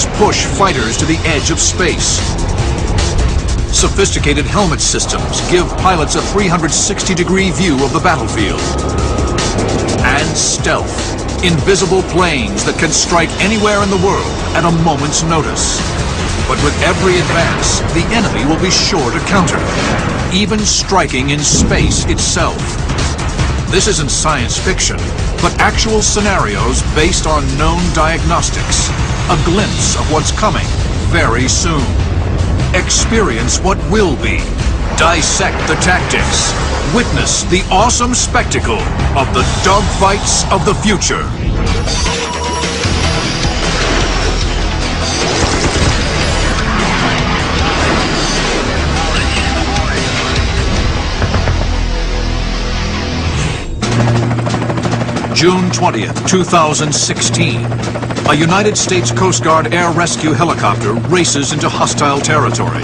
machines push fighters to the edge of space. Sophisticated helmet systems give pilots a 360-degree view of the battlefield. And stealth, invisible planes that can strike anywhere in the world at a moment's notice. But with every advance, the enemy will be sure to counter, even striking in space itself. This isn't science fiction, but actual scenarios based on known diagnostics. A glimpse of what's coming very soon. Experience what will be. Dissect the tactics. Witness the awesome spectacle of the dogfights of the future. June 20th, 2016. A United States Coast Guard air rescue helicopter races into hostile territory.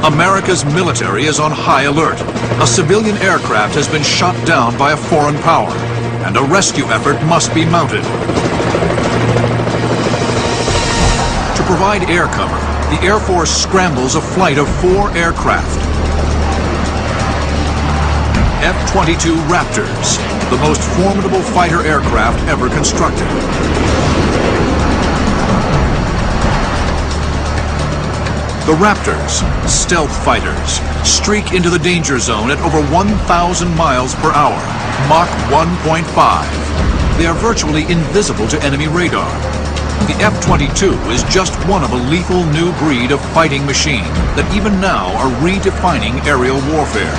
America's military is on high alert. A civilian aircraft has been shot down by a foreign power, and a rescue effort must be mounted. To provide air cover, the Air Force scrambles a flight of 4 aircraft. F-22 Raptors, the most formidable fighter aircraft ever constructed. The Raptors, stealth fighters, streak into the danger zone at over 1,000 miles per hour, Mach 1.5. They are virtually invisible to enemy radar. The F-22 is just one of a lethal new breed of fighting machine that even now are redefining aerial warfare.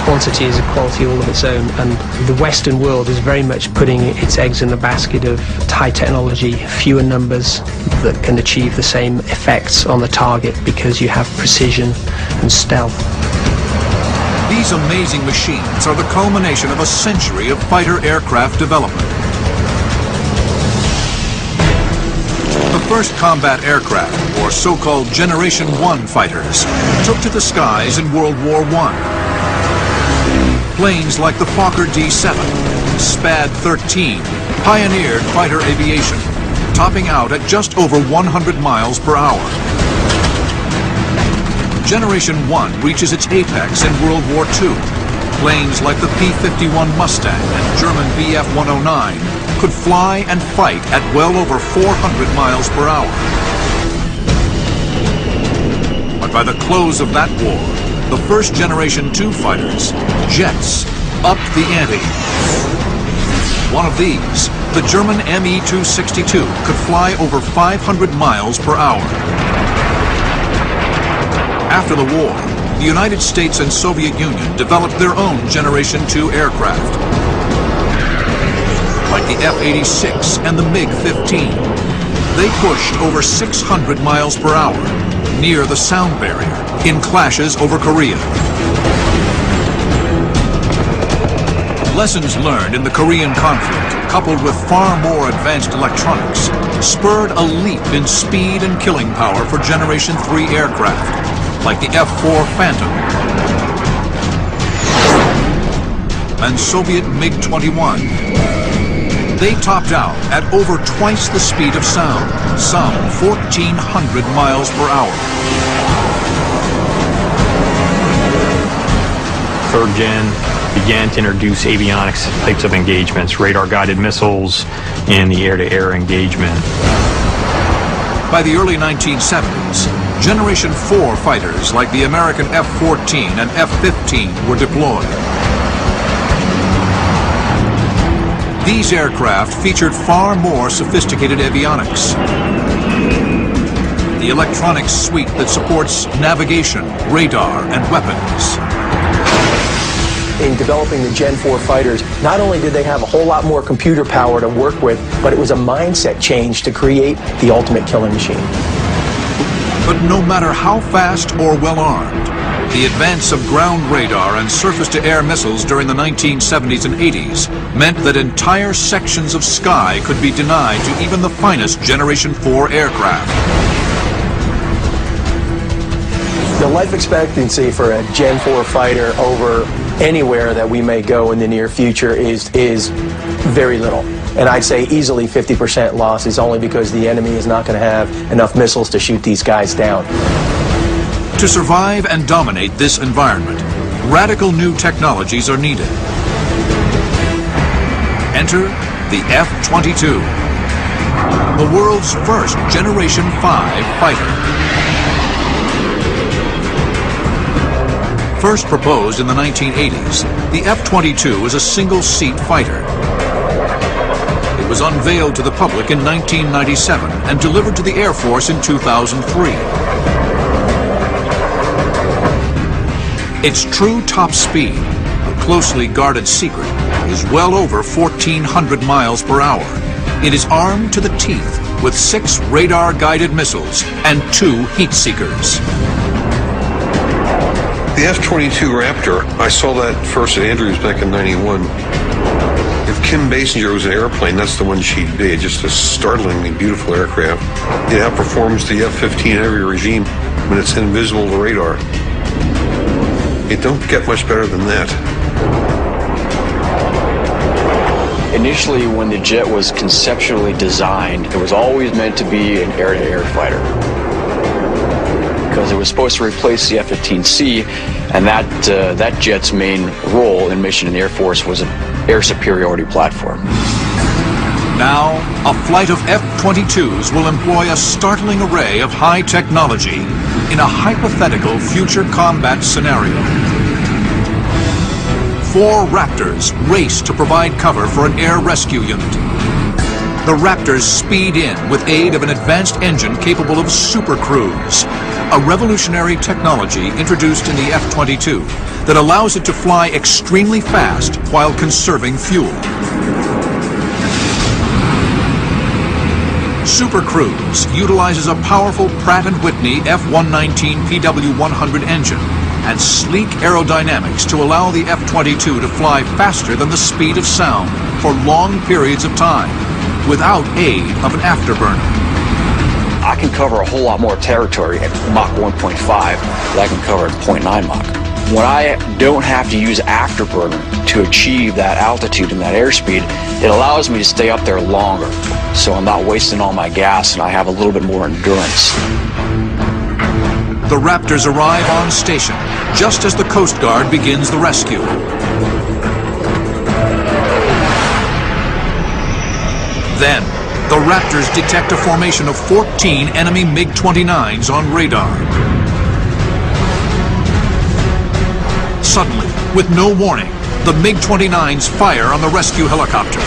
Quantity is a quality all of its own, and the Western world is very much putting its eggs in the basket of high technology, fewer numbers that can achieve the same effects on the target because you have precision and stealth. These amazing machines are the culmination of a century of fighter aircraft development. The first combat aircraft, or so-called Generation 1 fighters, took to the skies in World War I. Planes like the Fokker D-7, SPAD-13, pioneered fighter aviation, topping out at just over 100 miles per hour. Generation 1 reaches its apex in World War II. Planes like the P-51 Mustang and German Bf-109 could fly and fight at well over 400 miles per hour. But by the close of that war, the first Generation 2 fighters, jets, upped the ante. One of these, the German Me-262, could fly over 500 miles per hour. After the war, the United States and Soviet Union developed their own Generation 2 aircraft, like the F-86 and the MiG-15. They pushed over 600 miles per hour, near the sound barrier, in clashes over Korea. Lessons learned in the Korean conflict, coupled with far more advanced electronics, spurred a leap in speed and killing power for Generation 3 aircraft, like the F-4 Phantom and Soviet MiG-21. They topped out at over twice the speed of sound, some 1,400 miles per hour. Third Gen began to introduce avionics types of engagements, radar-guided missiles, and the air-to-air engagement. By the early 1970s, Generation 4 fighters like the American F-14 and F-15 were deployed. These aircraft featured far more sophisticated avionics. The electronics suite that supports navigation, radar, and weapons. In developing the Gen 4 fighters, not only did they have a whole lot more computer power to work with, but it was a mindset change to create the ultimate killing machine. But no matter how fast or well-armed, the advance of ground radar and surface-to-air missiles during the 1970s and 80s meant that entire sections of sky could be denied to even the finest Generation 4 aircraft. The life expectancy for a Gen 4 fighter over anywhere that we may go in the near future is very little. And I'd say easily 50% loss is only because the enemy is not going to have enough missiles to shoot these guys down. To survive and dominate this environment, radical new technologies are needed. Enter the F-22, the world's first Generation 5 fighter. First proposed in the 1980s, the F-22 is a single-seat fighter. It was unveiled to the public in 1997 and delivered to the Air Force in 2003. Its true top speed, a closely guarded secret, is well over 1,400 miles per hour. It is armed to the teeth with 6 radar-guided missiles and 2 heat seekers. The F-22 Raptor, I saw that first at Andrews back in '91. If Kim Basinger was an airplane, that's the one she'd be. Just a startlingly beautiful aircraft. It outperforms the F-15 heavy regime when it's invisible to radar. It don't get much better than that. Initially, when the jet was conceptually designed, it was always meant to be an air-to-air fighter, because it was supposed to replace the F-15C, and that jet's main role and mission in the Air Force was an air superiority platform. Now, a flight of F-22s will employ a startling array of high technology in a hypothetical future combat scenario. 4 Raptors race to provide cover for an air rescue unit. The Raptors speed in with aid of an advanced engine capable of super cruise, a revolutionary technology introduced in the F-22 that allows it to fly extremely fast while conserving fuel. Super Cruise utilizes a powerful Pratt & Whitney F-119 PW100 engine and sleek aerodynamics to allow the F-22 to fly faster than the speed of sound for long periods of time without aid of an afterburner. I can cover a whole lot more territory at Mach 1.5 than I can cover at 0.9 Mach. When I don't have to use afterburner to achieve that altitude and that airspeed, it allows me to stay up there longer, so I'm not wasting all my gas and I have a little bit more endurance. The Raptors arrive on station just as the Coast Guard begins the rescue. Then, the Raptors detect a formation of 14 enemy MiG-29s on radar. Suddenly, with no warning, the MiG-29s fire on the rescue helicopter.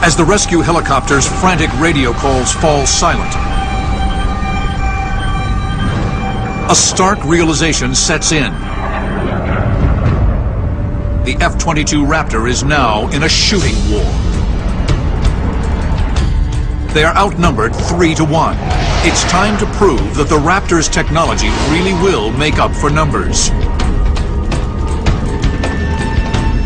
As the rescue helicopter's frantic radio calls fall silent, a stark realization sets in. The F-22 Raptor is now in a shooting war. They are outnumbered 3-1. It's time to prove that the Raptor's technology really will make up for numbers.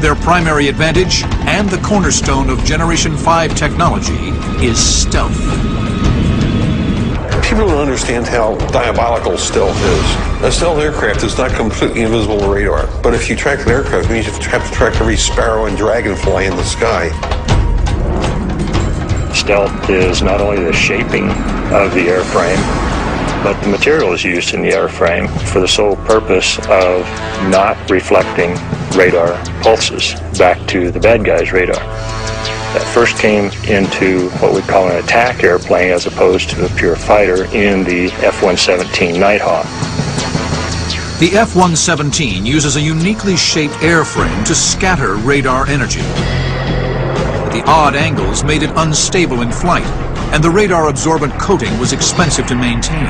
Their primary advantage, and the cornerstone of Generation 5 technology, is stealth. People don't understand how diabolical stealth is. A stealth aircraft is not completely invisible to radar, but if you track an aircraft, it means you have to track every sparrow and dragonfly in the sky. Stealth is not only the shaping of the airframe, but the materials used in the airframe for the sole purpose of not reflecting radar pulses back to the bad guy's radar. That first came into what we call an attack airplane as opposed to a pure fighter in the F-117 Nighthawk. The F-117 uses a uniquely shaped airframe to scatter radar energy. The odd angles made it unstable in flight, and the radar-absorbent coating was expensive to maintain.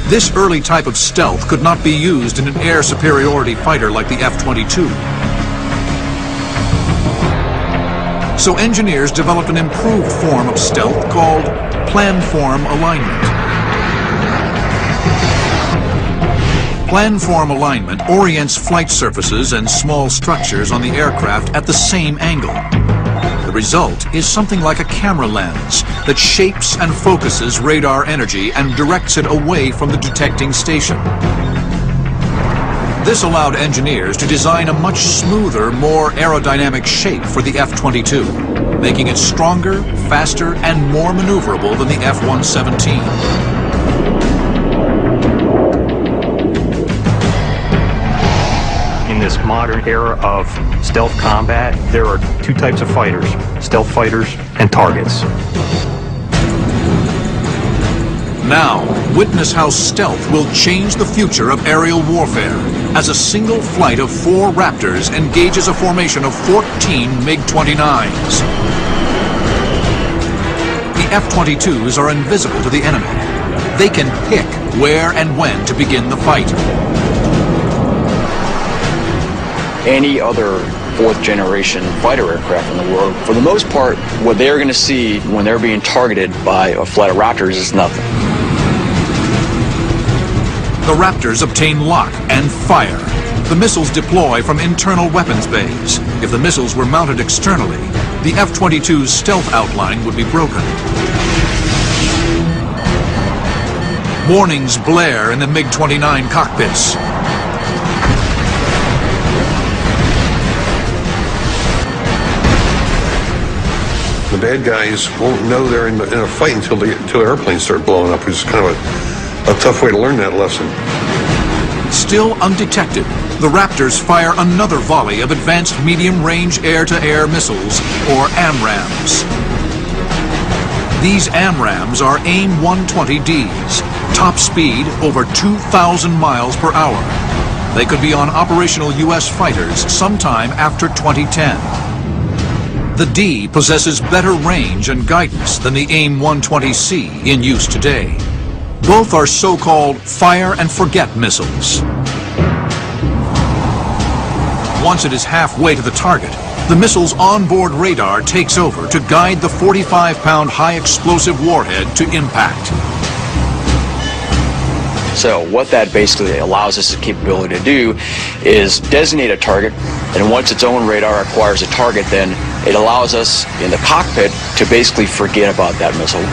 This early type of stealth could not be used in an air superiority fighter like the F-22. So engineers developed an improved form of stealth called planform alignment. Planform alignment orients flight surfaces and small structures on the aircraft at the same angle. The result is something like a camera lens that shapes and focuses radar energy and directs it away from the detecting station. This allowed engineers to design a much smoother, more aerodynamic shape for the F-22, making it stronger, faster, and more maneuverable than the F-117. In this modern era of stealth combat, there are two types of fighters: stealth fighters and targets. Now, witness how stealth will change the future of aerial warfare as a single flight of 4 Raptors engages a formation of 14 MiG-29s. The F-22s are invisible to the enemy. They can pick where and when to begin the fight. Any other 4th generation fighter aircraft in the world, for the most part, what they're going to see when they're being targeted by a flight of Raptors is nothing. The Raptors obtain lock and fire. The missiles deploy from internal weapons bays. If the missiles were mounted externally, the F-22's stealth outline would be broken. Warnings blare in the MiG-29 cockpits. The bad guys won't know they're in a fight until airplanes start blowing up, which is kind of a tough way to learn that lesson. Still undetected, the Raptors fire another volley of advanced medium-range air-to-air missiles, or AMRAAMs. These AMRAAMs are AIM-120Ds, top speed over 2,000 miles per hour. They could be on operational U.S. fighters sometime after 2010. The D possesses better range and guidance than the AIM-120C in use today. Both are so-called fire-and-forget missiles. Once it is halfway to the target, the missile's onboard radar takes over to guide the 45-pound high-explosive warhead to impact. So what that basically allows us the capability to do is designate a target, and once its own radar acquires a target, then it allows us in the cockpit to basically forget about that missile.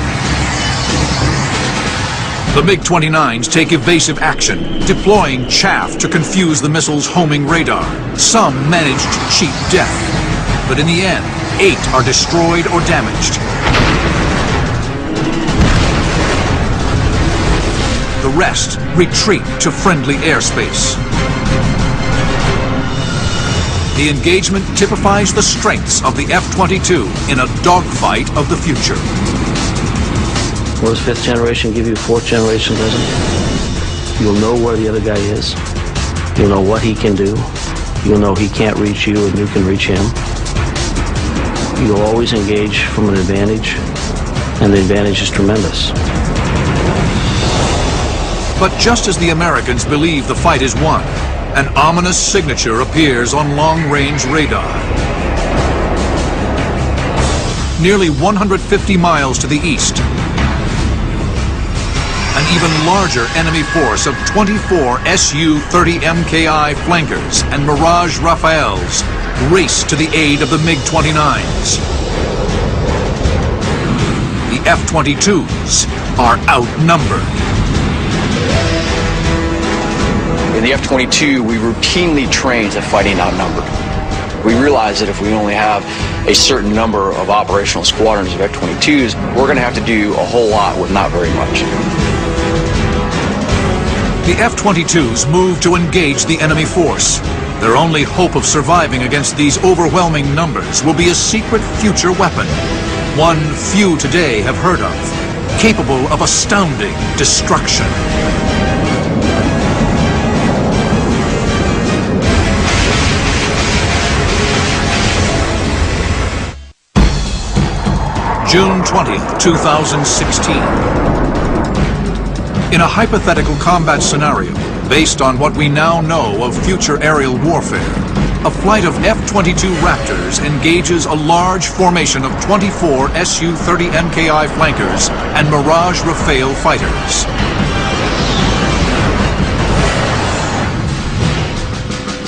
The MiG-29s take evasive action, deploying chaff to confuse the missile's homing radar. Some manage to cheat death, but in the end, 8 are destroyed or damaged. The rest retreat to friendly airspace. The engagement typifies the strengths of the F-22 in a dogfight of the future. What does 5th generation give you, 4th generation doesn't? You'll know where the other guy is. You'll know what he can do. You'll know he can't reach you and you can reach him. You'll always engage from an advantage, and the advantage is tremendous. But just as the Americans believe the fight is won, an ominous signature appears on long-range radar. Nearly 150 miles to the east, an even larger enemy force of 24 Su-30 MKI flankers and Mirage Rafales race to the aid of the MiG-29s. The F-22s are outnumbered. In the F-22, we routinely train to fighting outnumbered. We realize that if we only have a certain number of operational squadrons of F-22s, we're going to have to do a whole lot with not very much. The F-22s move to engage the enemy force. Their only hope of surviving against these overwhelming numbers will be a secret future weapon, one few today have heard of, capable of astounding destruction. June 20th, 2016. In a hypothetical combat scenario, based on what we now know of future aerial warfare, a flight of F-22 Raptors engages a large formation of 24 Su-30 MKI flankers and Mirage Rafale fighters.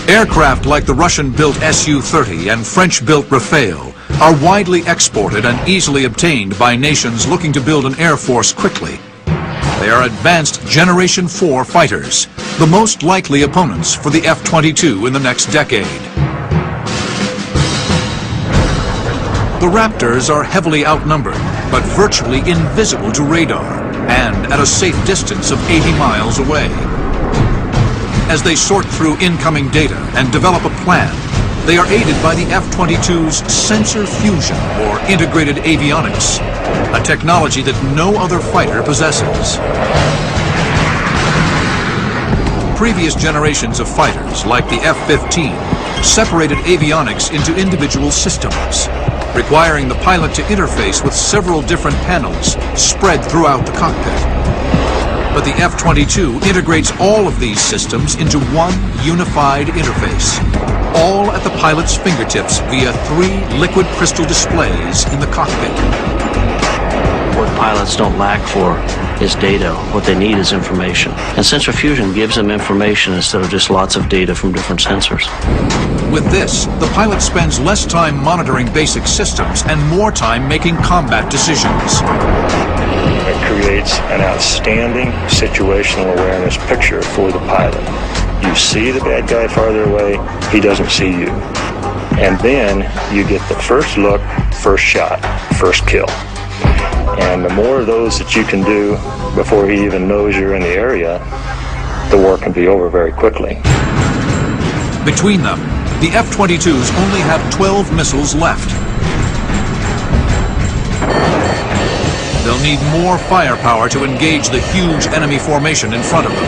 Aircraft like the Russian-built Su-30 and French-built Rafale are widely exported and easily obtained by nations looking to build an air force quickly. They are advanced Generation 4 fighters, the most likely opponents for the F-22 in the next decade. The Raptors are heavily outnumbered, but virtually invisible to radar, and at a safe distance of 80 miles away. As they sort through incoming data and develop a plan, they are aided by the F-22's sensor fusion, or integrated avionics, a technology that no other fighter possesses. Previous generations of fighters, like the F-15, separated avionics into individual systems, requiring the pilot to interface with several different panels spread throughout the cockpit. But the F-22 integrates all of these systems into one unified interface, all at the pilot's fingertips via 3 liquid crystal displays in the cockpit. What pilots don't lack for is data. What they need is information. And sensor fusion gives them information instead of just lots of data from different sensors. With this, the pilot spends less time monitoring basic systems and more time making combat decisions. It creates an outstanding situational awareness picture for the pilot. You see the bad guy farther away, he doesn't see you. And then you get the first look, first shot, first kill. And the more of those that you can do before he even knows you're in the area, the war can be over very quickly. Between them, the F-22s only have 12 missiles left. They'll need more firepower to engage the huge enemy formation in front of them.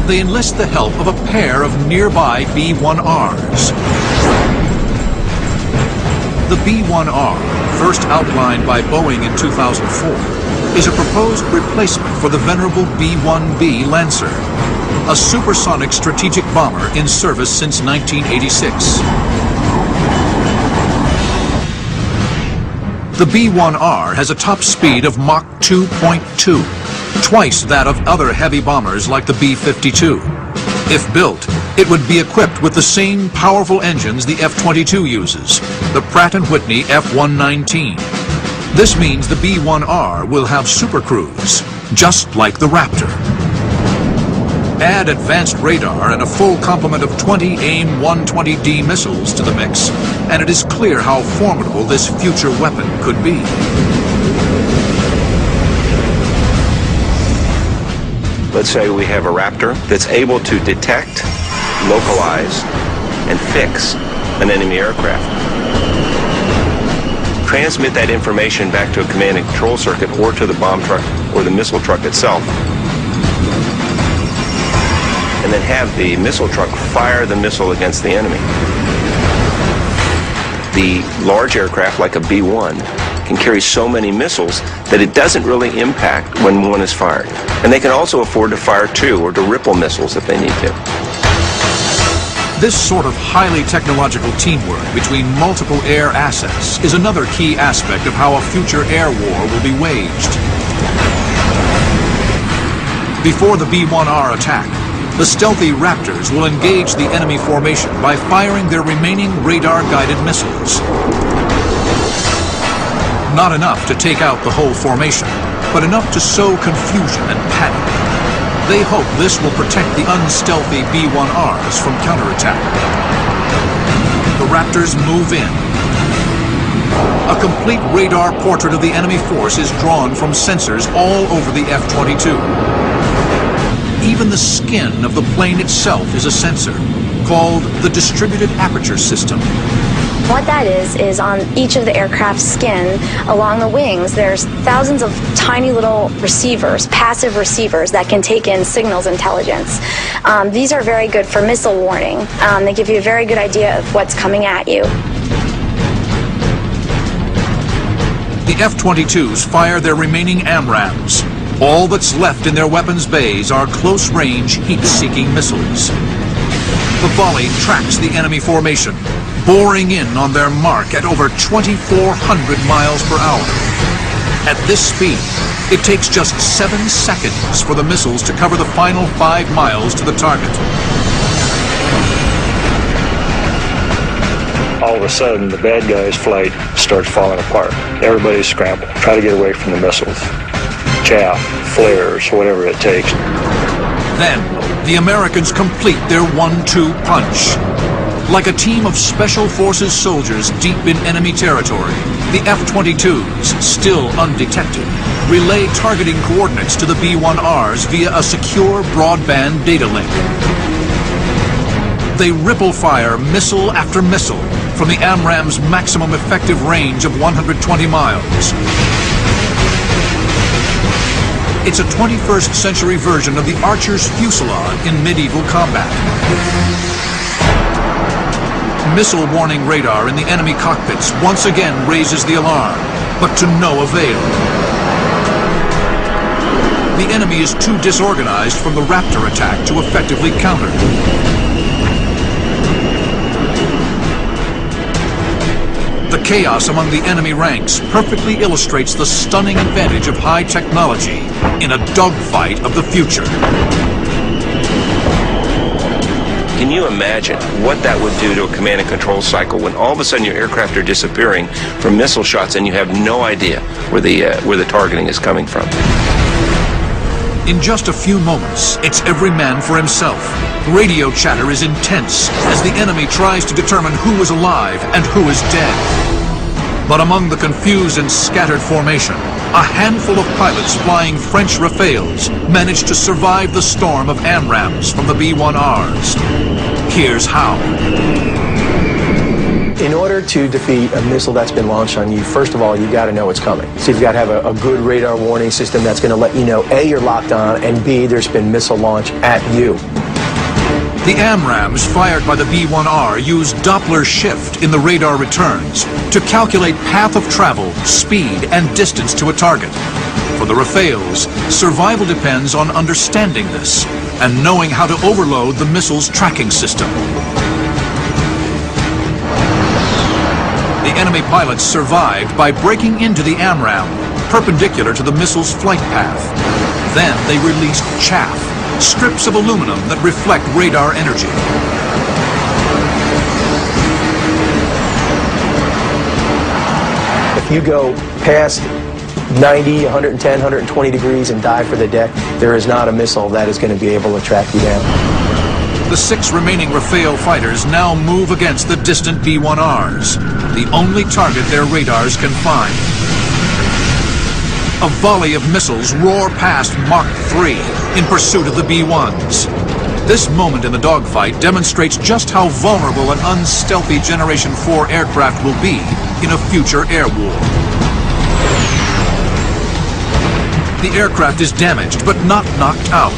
They enlist the help of a pair of nearby B-1Rs. The B-1R, first outlined by Boeing in 2004, is a proposed replacement for the venerable B-1B Lancer, a supersonic strategic bomber in service since 1986. The B-1R has a top speed of Mach 2.2, twice that of other heavy bombers like the B-52. If built, it would be equipped with the same powerful engines the F-22 uses, the Pratt & Whitney F-119. This means the B-1R will have supercruise, just like the Raptor. Add advanced radar and a full complement of 20 AIM-120D missiles to the mix, and it is clear how formidable this future weapon could be. Let's say we have a Raptor that's able to detect, localize, and fix an enemy aircraft. Transmit that information back to a command and control circuit or to the bomb truck or the missile truck itself. And then have the missile truck fire the missile against the enemy. The large aircraft, like a B-1, can carry so many missiles that it doesn't really impact when one is fired. And they can also afford to fire 2 or to ripple missiles if they need to. This sort of highly technological teamwork between multiple air assets is another key aspect of how a future air war will be waged. Before the B-1R attack, the stealthy Raptors will engage the enemy formation by firing their remaining radar-guided missiles. Not enough to take out the whole formation, but enough to sow confusion and panic. They hope this will protect the unstealthy B-1Rs from counterattack. The Raptors move in. A complete radar portrait of the enemy force is drawn from sensors all over the F-22. Even the skin of the plane itself is a sensor, called the Distributed Aperture System. What that is on each of the aircraft's skin, along the wings, there's thousands of tiny little receivers, passive receivers, that can take in signals intelligence. These are very good for missile warning. They give you a very good idea of what's coming at you. The F-22s fire their remaining AMRAAMs. All that's left in their weapons bays are close-range, heat-seeking missiles. The volley tracks the enemy formation, boring in on their mark at over 2,400 miles per hour. At this speed, it takes just 7 seconds for the missiles to cover the final 5 miles to the target. All of a sudden, the bad guy's flight starts falling apart. Everybody's scrambling, try to get away from the missiles. Chaff, flares, whatever it takes. Then, the Americans complete their 1-2 punch. Like a team of Special Forces soldiers deep in enemy territory, the F-22s, still undetected, relay targeting coordinates to the B-1Rs via a secure broadband data link. They ripple fire missile after missile from the AMRAAM's maximum effective range of 120 miles. It's a 21st century version of the Archer's fusillade in medieval combat. Missile warning radar in the enemy cockpits once again raises the alarm, but to no avail. The enemy is too disorganized from the Raptor attack to effectively counter. The chaos among the enemy ranks perfectly illustrates the stunning advantage of high technology in a dogfight of the future. Can you imagine what that would do to a command and control cycle when all of a sudden your aircraft are disappearing from missile shots and you have no idea where the targeting is coming from? In just a few moments, it's every man for himself. Radio chatter is intense as the enemy tries to determine who is alive and who is dead. But among the confused and scattered formation, a handful of pilots flying French Rafales managed to survive the storm of AMRAAMs from the B-1Rs. Here's how. In order to defeat a missile that's been launched on you, first of all, you've got to know it's coming. So you've got to have a good radar warning system that's going to let you know, A, you're locked on, and B, there's been missile launch at you. The AMRAAMs fired by the B-1R use Doppler shift in the radar returns to calculate path of travel, speed, and distance to a target. For the Rafales, survival depends on understanding this and knowing how to overload the missile's tracking system. The enemy pilots survived by breaking into the AMRAAM, perpendicular to the missile's flight path. Then they released chaff, strips of aluminum that reflect radar energy. If you go past 90, 110, 120 degrees and dive for the deck, there is not a missile that is going to be able to track you down. The 6 remaining Rafale fighters now move against the distant B-1Rs, the only target their radars can find. A volley of missiles roar past Mach 3 in pursuit of the B-1s. This moment in the dogfight demonstrates just how vulnerable an unstealthy Generation 4 aircraft will be in a future air war. The aircraft is damaged, but not knocked out.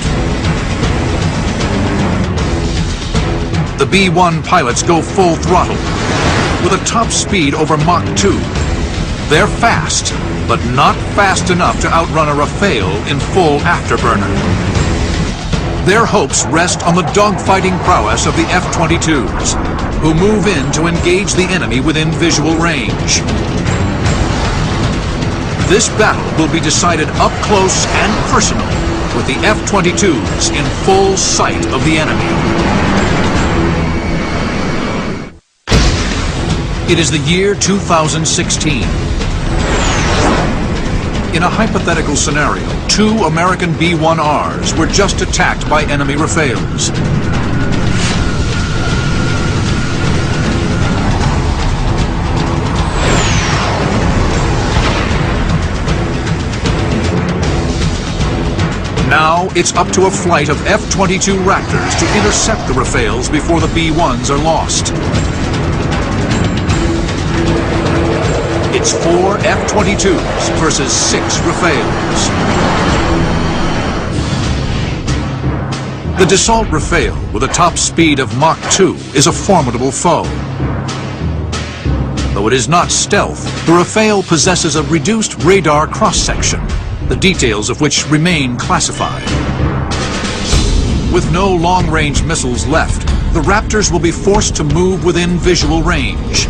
The B-1 pilots go full throttle, with a top speed over Mach 2. They're fast, but not fast enough to outrun a Rafale in full afterburner. Their hopes rest on the dogfighting prowess of the F-22s, who move in to engage the enemy within visual range. This battle will be decided up close and personal, with the F-22s in full sight of the enemy. It is the year 2016. In a hypothetical scenario, 2 American B-1Rs were just attacked by enemy Rafales. Now it's up to a flight of F-22 Raptors to intercept the Rafales before the B-1s are lost. It's 4 F-22s versus 6 Rafales. The Dassault Rafale, with a top speed of Mach 2, is a formidable foe. Though it is not stealth, the Rafale possesses a reduced radar cross-section, the details of which remain classified. With no long-range missiles left, the Raptors will be forced to move within visual range.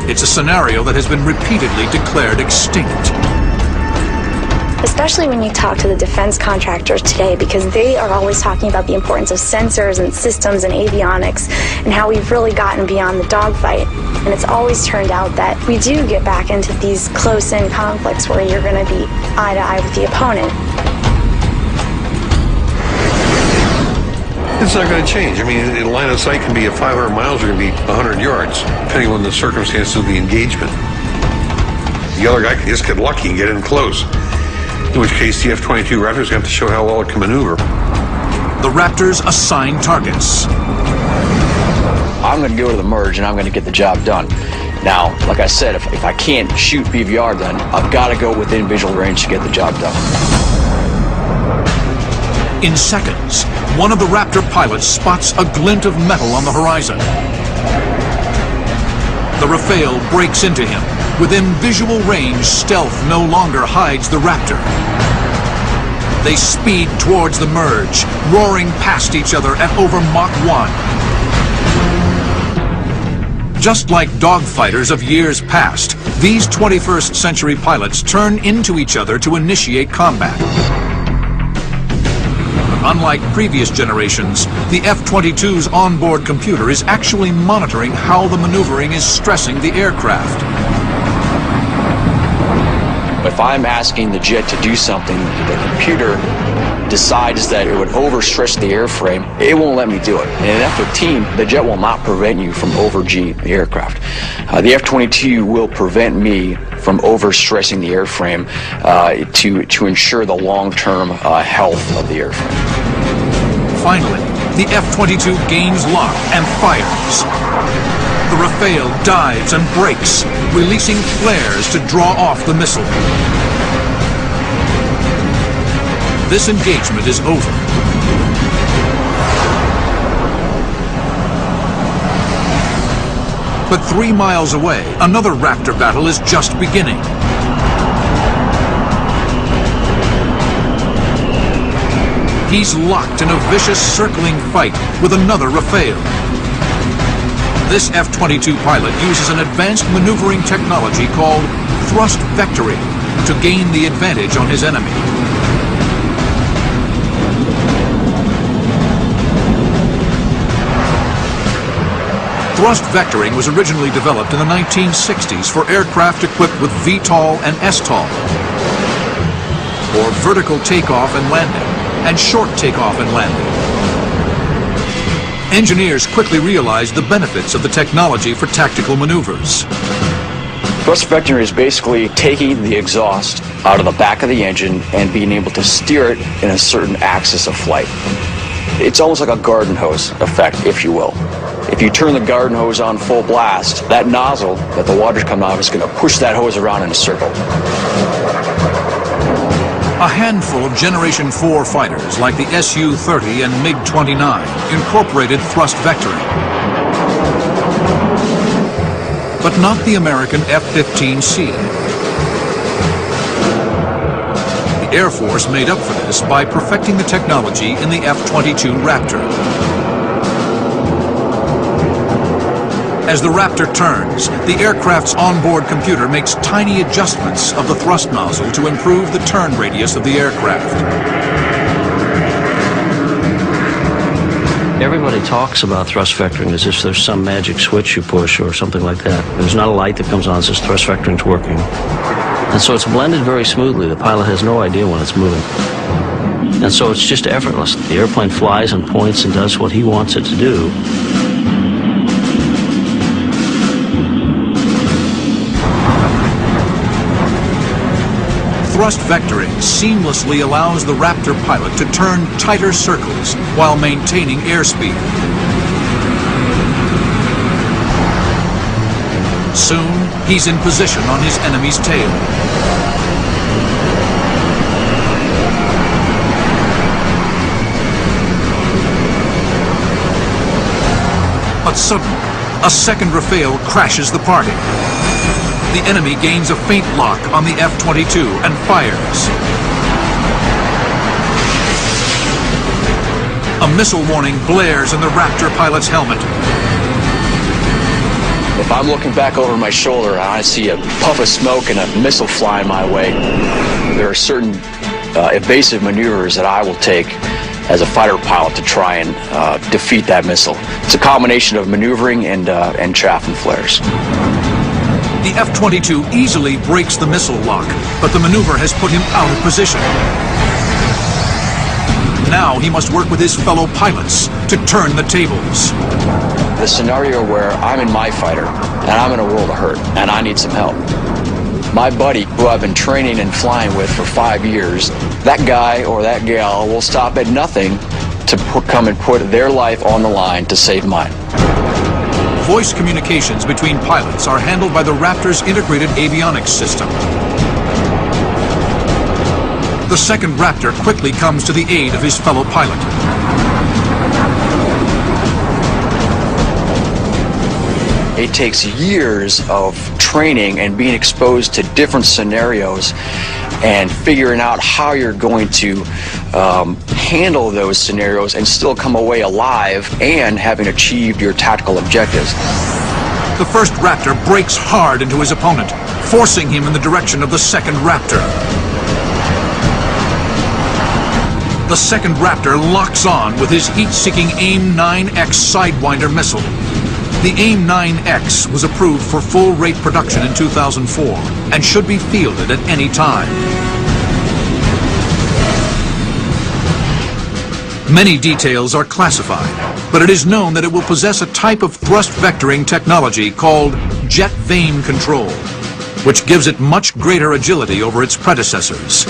It's a scenario that has been repeatedly declared extinct. Especially when you talk to the defense contractors today, because they are always talking about the importance of sensors and systems and avionics and how we've really gotten beyond the dogfight. And it's always turned out that we do get back into these close-in conflicts where you're going to be eye to eye with the opponent. It's not going to change. I mean, the line of sight can be at 500 miles or it can be 100 yards, depending on the circumstances of the engagement. The other guy can just get lucky and get in close, in which case the F-22 Raptors have to show how well it can maneuver. The Raptors assign targets. I'm going to go to the merge and I'm going to get the job done. Now, like I said, if I can't shoot BVR, then I've got to go within visual range to get the job done. In seconds, one of the Raptor pilots spots a glint of metal on the horizon. The Rafale breaks into him. Within visual range, stealth no longer hides the Raptor. They speed towards the merge, roaring past each other at over Mach 1. Just like dogfighters of years past, these 21st century pilots turn into each other to initiate combat. Unlike previous generations, the F-22's onboard computer is actually monitoring how the maneuvering is stressing the aircraft. If I'm asking the jet to do something, the computer decides that it would overstress the airframe, it won't let me do it. In an F-15, the jet will not prevent you from over-G the aircraft. The F-22 will prevent me from overstressing the airframe to ensure the long-term health of the airframe. Finally, the F-22 gains lock and fires. The Rafale dives and brakes, releasing flares to draw off the missile. This engagement is over. But 3 miles away, another Raptor battle is just beginning. He's locked in a vicious circling fight with another Rafale. This F-22 pilot uses an advanced maneuvering technology called thrust vectoring to gain the advantage on his enemy. Thrust vectoring was originally developed in the 1960s for aircraft equipped with VTOL and STOL, or vertical takeoff and landing, and short takeoff and landing. Engineers quickly realized the benefits of the technology for tactical maneuvers. Thrust vectoring is basically taking the exhaust out of the back of the engine and being able to steer it in a certain axis of flight. It's almost like a garden hose effect, if you will. If you turn the garden hose on full blast, that nozzle that the water's coming out of is going to push that hose around in a circle. A handful of Generation 4 fighters, like the Su-30 and MiG-29, incorporated thrust vectoring. But not the American F-15C. The Air Force made up for this by perfecting the technology in the F-22 Raptor. As the Raptor turns, the aircraft's onboard computer makes tiny adjustments of the thrust nozzle to improve the turn radius of the aircraft. Everybody talks about thrust vectoring as if there's some magic switch you push or something like that. There's not a light that comes on that says thrust vectoring's working. And so it's blended very smoothly. The pilot has no idea when it's moving. And so it's just effortless. The airplane flies and points and does what he wants it to do. Thrust vectoring seamlessly allows the Raptor pilot to turn tighter circles while maintaining airspeed. Soon, he's in position on his enemy's tail. But suddenly, a second Rafale crashes the party. The enemy gains a faint lock on the F-22 and fires. A missile warning blares in the Raptor pilot's helmet. If I'm looking back over my shoulder and I see a puff of smoke and a missile flying my way, there are certain evasive maneuvers that I will take as a fighter pilot to try and defeat that missile. It's a combination of maneuvering and chaff and flares. The F-22 easily breaks the missile lock, but the maneuver has put him out of position. Now he must work with his fellow pilots to turn the tables. The scenario where I'm in my fighter and I'm in a world of hurt and I need some help. My buddy, who I've been training and flying with for 5 years, that guy or that gal will stop at nothing to come and put their life on the line to save mine. Voice communications between pilots are handled by the Raptor's integrated avionics system. The second Raptor quickly comes to the aid of his fellow pilot. It takes years of training and being exposed to different scenarios and figuring out how you're going to handle those scenarios and still come away alive and having achieved your tactical objectives. The first Raptor breaks hard into his opponent, forcing him in the direction of the second Raptor. The second Raptor locks on with his heat-seeking AIM-9X Sidewinder missile. The AIM-9X was approved for full-rate production in 2004 and should be fielded at any time. Many details are classified, but it is known that it will possess a type of thrust vectoring technology called jet vane control, which gives it much greater agility over its predecessors.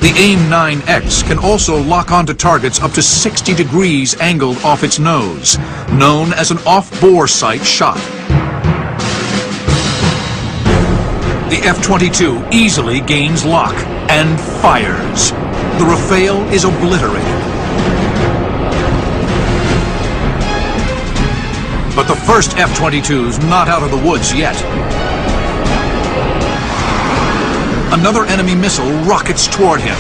The AIM-9X can also lock onto targets up to 60 degrees angled off its nose, known as an off-bore sight shot. The F-22 easily gains lock and fires. The Rafale is obliterated. But the first F-22's not out of the woods yet. Another enemy missile rockets toward him.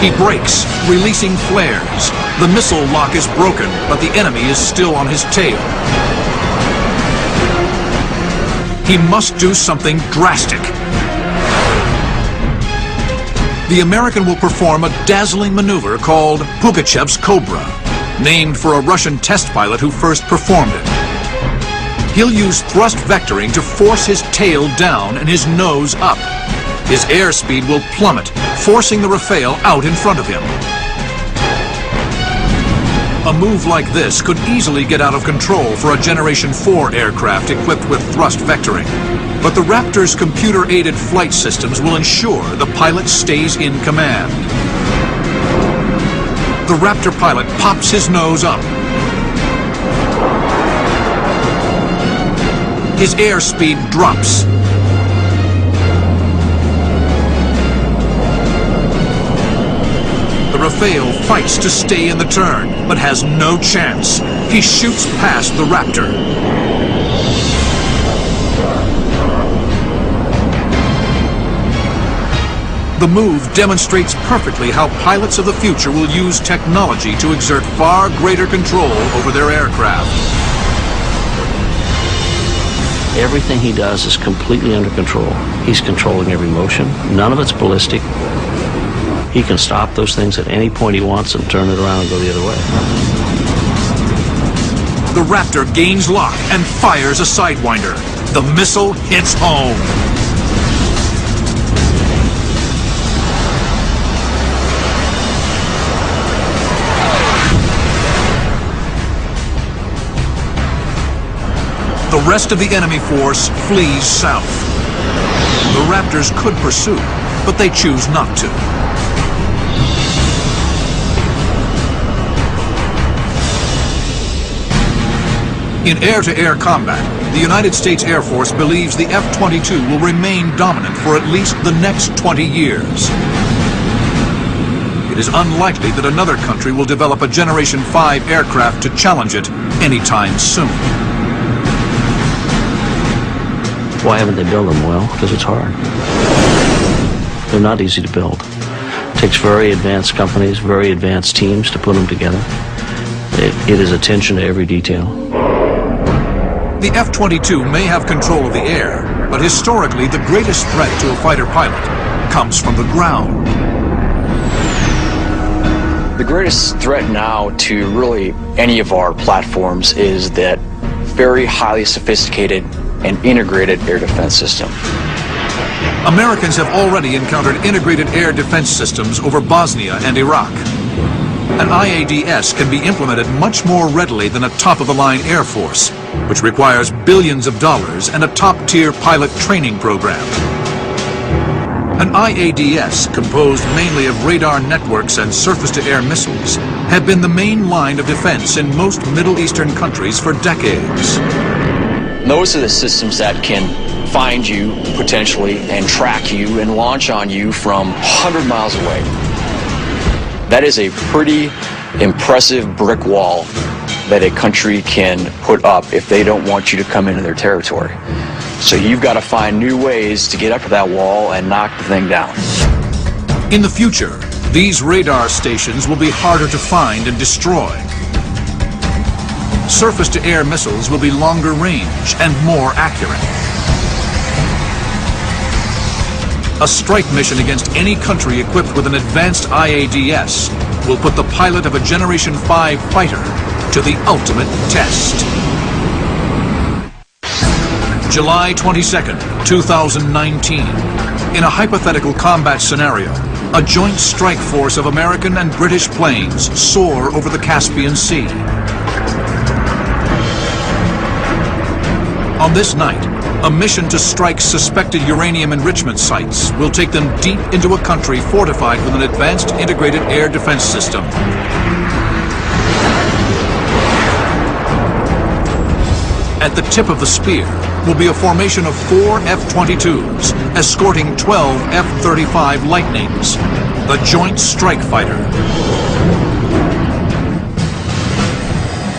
He brakes, releasing flares. The missile lock is broken, but the enemy is still on his tail. He must do something drastic. The American will perform a dazzling maneuver called Pugachev's Cobra, named for a Russian test pilot who first performed it. He'll use thrust vectoring to force his tail down and his nose up. His airspeed will plummet, forcing the Rafale out in front of him. A move like this could easily get out of control for a Generation 4 aircraft equipped with thrust vectoring. But the Raptor's computer-aided flight systems will ensure the pilot stays in command. The Raptor pilot pops his nose up. His airspeed drops. The Rafale fights to stay in the turn, but has no chance. He shoots past the Raptor. The move demonstrates perfectly how pilots of the future will use technology to exert far greater control over their aircraft. Everything he does is completely under control. He's controlling every motion. None of it's ballistic. He can stop those things at any point he wants and turn it around and go the other way. The Raptor gains lock and fires a Sidewinder. The missile hits home. The rest of the enemy force flees south. The Raptors could pursue, but they choose not to. In air-to-air combat, the United States Air Force believes the F-22 will remain dominant for at least the next 20 years. It is unlikely that another country will develop a Generation 5 aircraft to challenge it anytime soon. Why haven't they built them? Well, because it's hard. They're not easy to build. It takes very advanced companies, very advanced teams to put them together. It is attention to every detail. The F-22 may have control of the air, but historically the greatest threat to a fighter pilot comes from the ground. The greatest threat now to really any of our platforms is that very highly sophisticated and integrated air defense system. Americans have already encountered integrated air defense systems over Bosnia and Iraq. An IADS can be implemented much more readily than a top-of-the-line Air Force, which requires billions of dollars and a top-tier pilot training program. An IADS, composed mainly of radar networks and surface-to-air missiles, have been the main line of defense in most Middle Eastern countries for decades. Those are the systems that can find you, potentially, and track you and launch on you from 100 miles away. That is a pretty impressive brick wall that a country can put up if they don't want you to come into their territory. So you've got to find new ways to get up to that wall and knock the thing down. In the future, these radar stations will be harder to find and destroy. Surface-to-air missiles will be longer range and more accurate. A strike mission against any country equipped with an advanced IADS will put the pilot of a Generation 5 fighter to the ultimate test. July 22nd, 2019. In a hypothetical combat scenario, a joint strike force of American and British planes soar over the Caspian Sea. On this night, a mission to strike suspected uranium enrichment sites will take them deep into a country fortified with an advanced integrated air defense system. At the tip of the spear will be a formation of 4 F-22s escorting 12 F-35 Lightnings, the Joint Strike Fighter.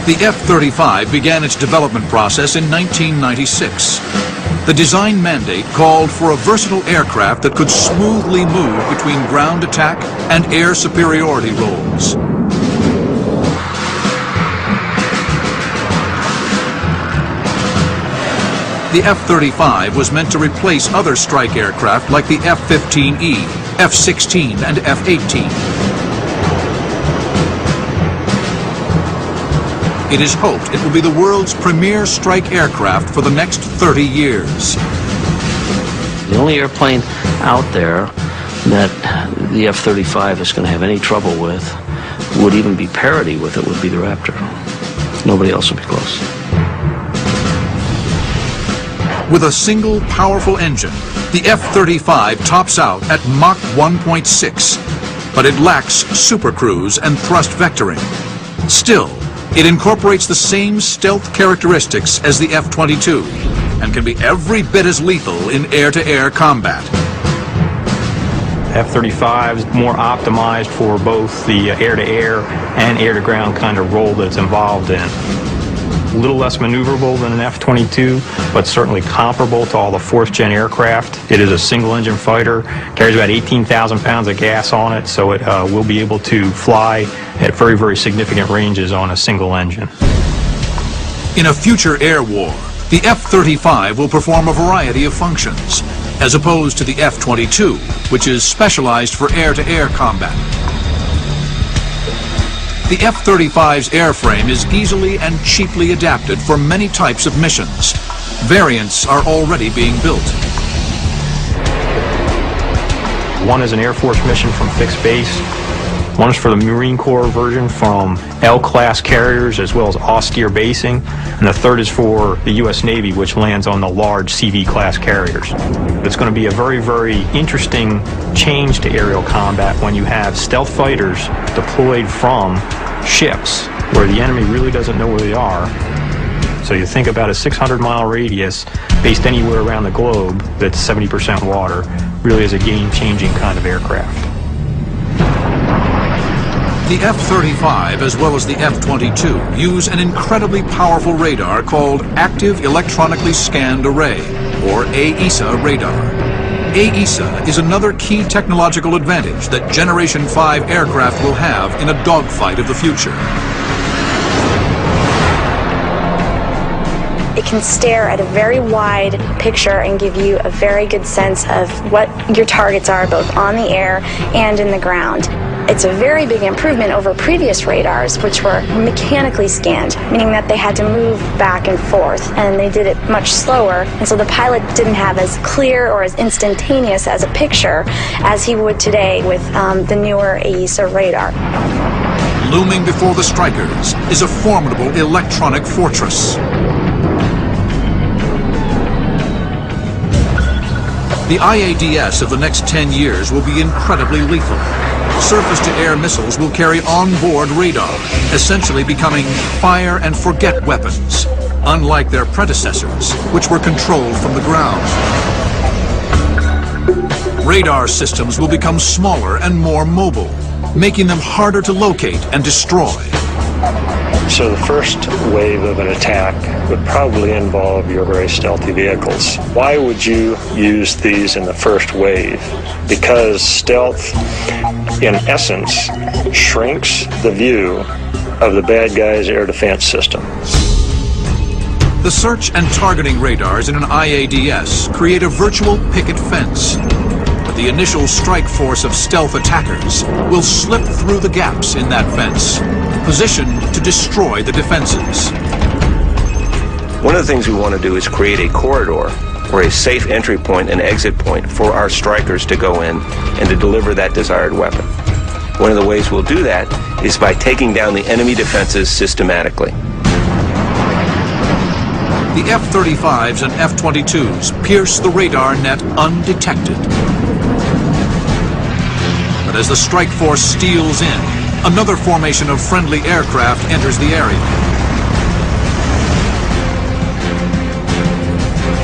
The F-35 began its development process in 1996. The design mandate called for a versatile aircraft that could smoothly move between ground attack and air superiority roles. The F-35 was meant to replace other strike aircraft like the F-15E, F-16, and F-18. It is hoped it will be the world's premier strike aircraft for the next 30 years. The only airplane out there that the F-35 is going to have any trouble with, would even be parity with it, would be the Raptor. Nobody else will be close. With a single powerful engine, the F-35 tops out at Mach 1.6, but it lacks supercruise and thrust vectoring. Still, it incorporates the same stealth characteristics as the F-22 and can be every bit as lethal in air-to-air combat. F-35 is more optimized for both the air-to-air and air-to-ground kind of role that it's involved in. A little less maneuverable than an F-22, but certainly comparable to all the fourth-gen aircraft. It is a single-engine fighter, carries about 18,000 pounds of gas on it, so it will be able to fly at very, very significant ranges on a single engine. In a future air war, the F-35 will perform a variety of functions, as opposed to the F-22, which is specialized for air-to-air combat. The F-35's airframe is easily and cheaply adapted for many types of missions. Variants are already being built. One is an Air Force mission from fixed base. One is for the Marine Corps version from L-class carriers as well as austere basing. And the third is for the U.S. Navy, which lands on the large CV-class carriers. It's going to be a very, very interesting change to aerial combat when you have stealth fighters deployed from ships where the enemy really doesn't know where they are. So you think about a 600-mile radius based anywhere around the globe that's 70% water, really is a game-changing kind of aircraft. The F-35 as well as the F-22 use an incredibly powerful radar called Active Electronically Scanned Array, or AESA radar. AESA is another key technological advantage that Generation 5 aircraft will have in a dogfight of the future. It can stare at a very wide picture and give you a very good sense of what your targets are both on the air and in the ground. It's a very big improvement over previous radars, which were mechanically scanned, meaning that they had to move back and forth, and they did it much slower, and so the pilot didn't have as clear or as instantaneous as a picture as he would today with the newer AESA radar. Looming before the strikers is a formidable electronic fortress. The IADS of the next 10 years will be incredibly lethal. Surface-to-air missiles will carry on-board radar, essentially becoming fire-and-forget weapons, unlike their predecessors, which were controlled from the ground. Radar systems will become smaller and more mobile, making them harder to locate and destroy. So the first wave of an attack would probably involve your very stealthy vehicles. Why would you use these in the first wave? Because stealth, in essence, shrinks the view of the bad guy's air defense system. The search and targeting radars in an IADS create a virtual picket fence. But the initial strike force of stealth attackers will slip through the gaps in that fence, positioned to destroy the defenses. One of the things we want to do is create a corridor or a safe entry point and exit point for our strikers to go in and to deliver that desired weapon. One of the ways we'll do that is by taking down the enemy defenses systematically. The F-35s and F-22s pierce the radar net undetected. But as the strike force steals in, another formation of friendly aircraft enters the area.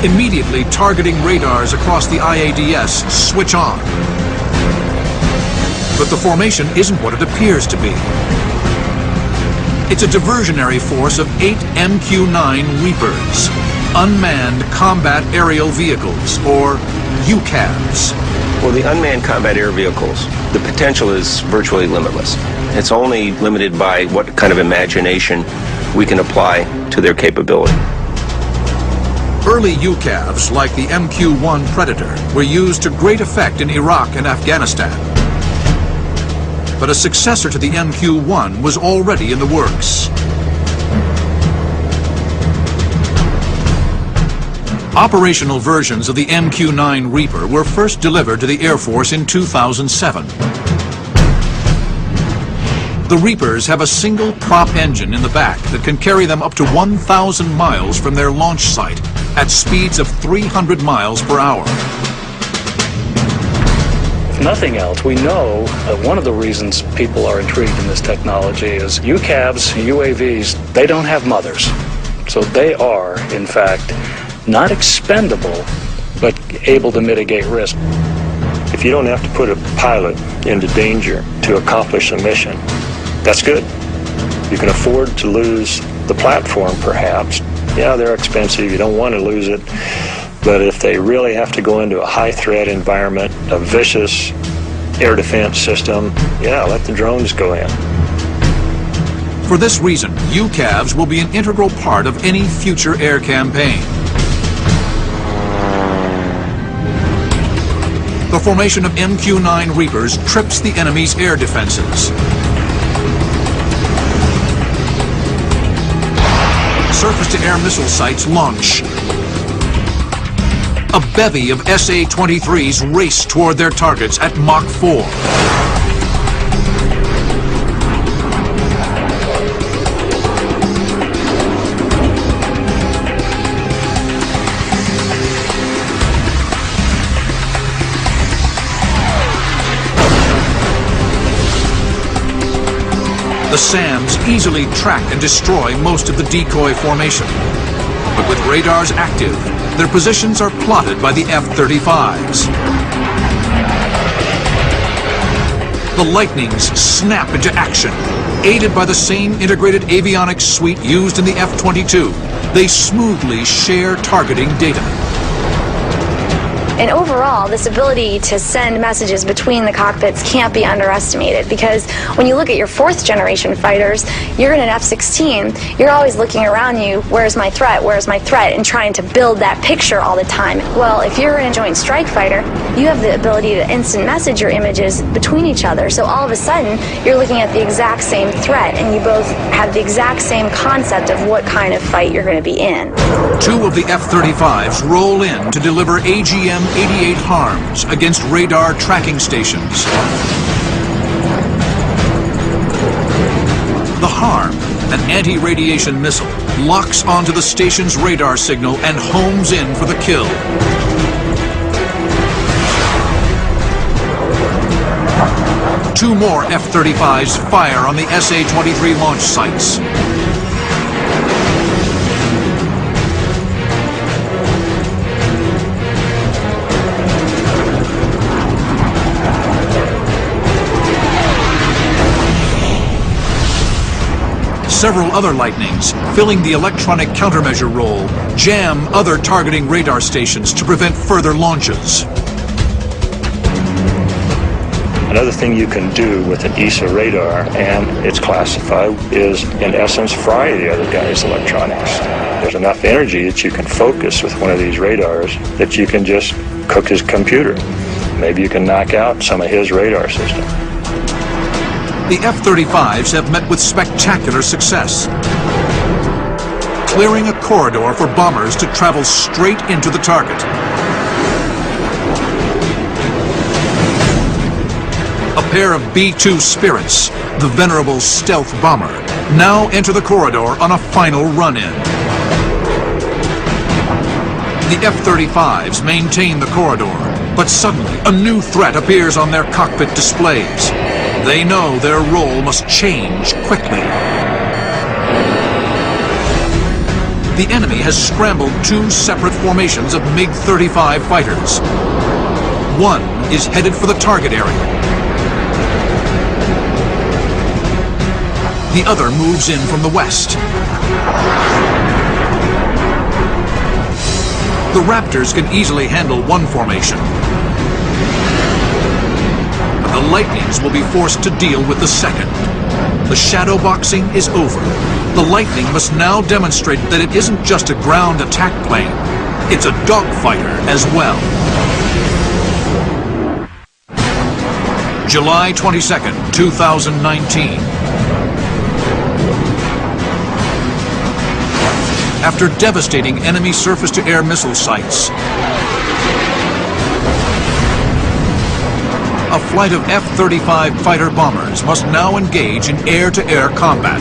Immediately, targeting radars across the IADS switch on. But the formation isn't what it appears to be. It's a diversionary force of 8 MQ-9 Reapers, Unmanned Combat Aerial Vehicles, or UCAVs. For the unmanned combat air vehicles, the potential is virtually limitless. It's only limited by what kind of imagination we can apply to their capability. Early UCAVs, like the MQ-1 Predator, were used to great effect in Iraq and Afghanistan. But a successor to the MQ-1 was already in the works. Operational versions of the MQ-9 Reaper were first delivered to the Air Force in 2007. The Reapers have a single prop engine in the back that can carry them up to 1,000 miles from their launch site at speeds of 300 miles per hour. If nothing else, we know that one of the reasons people are intrigued in this technology is UCAVs, UAVs, they don't have mothers. So they are, in fact, not expendable, but able to mitigate risk. If you don't have to put a pilot into danger to accomplish a mission, that's good. You can afford to lose the platform, perhaps. Yeah, they're expensive. You don't want to lose it. But if they really have to go into a high-threat environment, a vicious air defense system, yeah, let the drones go in. For this reason, UCAVs will be an integral part of any future air campaign. The formation of MQ-9 Reapers trips the enemy's air defenses. Surface-to-air missile sites launch. A bevy of SA-23s race toward their targets at Mach 4. The SAMs easily track and destroy most of the decoy formation. But with radars active, their positions are plotted by the F-35s. The Lightnings snap into action. Aided by the same integrated avionics suite used in the F-22, they smoothly share targeting data. And overall, this ability to send messages between the cockpits can't be underestimated, because when you look at your fourth generation fighters, you're in an F-16, you're always looking around you, where's my threat, and trying to build that picture all the time. Well, if you're in a Joint Strike Fighter, you have the ability to instant message your images between each other. So all of a sudden, you're looking at the exact same threat, and you both have the exact same concept of what kind of fight you're going to be in. Two of the F-35s roll in to deliver AGM-88 harms against radar tracking stations. The harm, an anti-radiation missile, locks onto the station's radar signal and homes in for the kill. Two more F-35s fire on the SA-23 launch sites. Several other Lightnings, filling the electronic countermeasure role, jam other targeting radar stations to prevent further launches. Another thing you can do with an ESA radar, and it's classified, is in essence fry the other guy's electronics. There's enough energy that you can focus with one of these radars that you can just cook his computer. Maybe you can knock out some of his radar system. The F-35s have met with spectacular success, clearing a corridor for bombers to travel straight into the target. A pair of B-2 Spirits, the venerable stealth bomber, now enter the corridor on a final run-in. The F-35s maintain the corridor, but suddenly a new threat appears on their cockpit displays. They know their role must change quickly. The enemy has scrambled two separate formations of MiG-35 fighters. One is headed for the target area. The other moves in from the west. The Raptors can easily handle one formation. The Lightnings will be forced to deal with the second. The shadow boxing is over. The Lightning must now demonstrate that it isn't just a ground attack plane. It's a dogfighter as well. July 22nd, 2019. After devastating enemy surface-to-air missile sites, a flight of F-35 fighter bombers must now engage in air-to-air combat.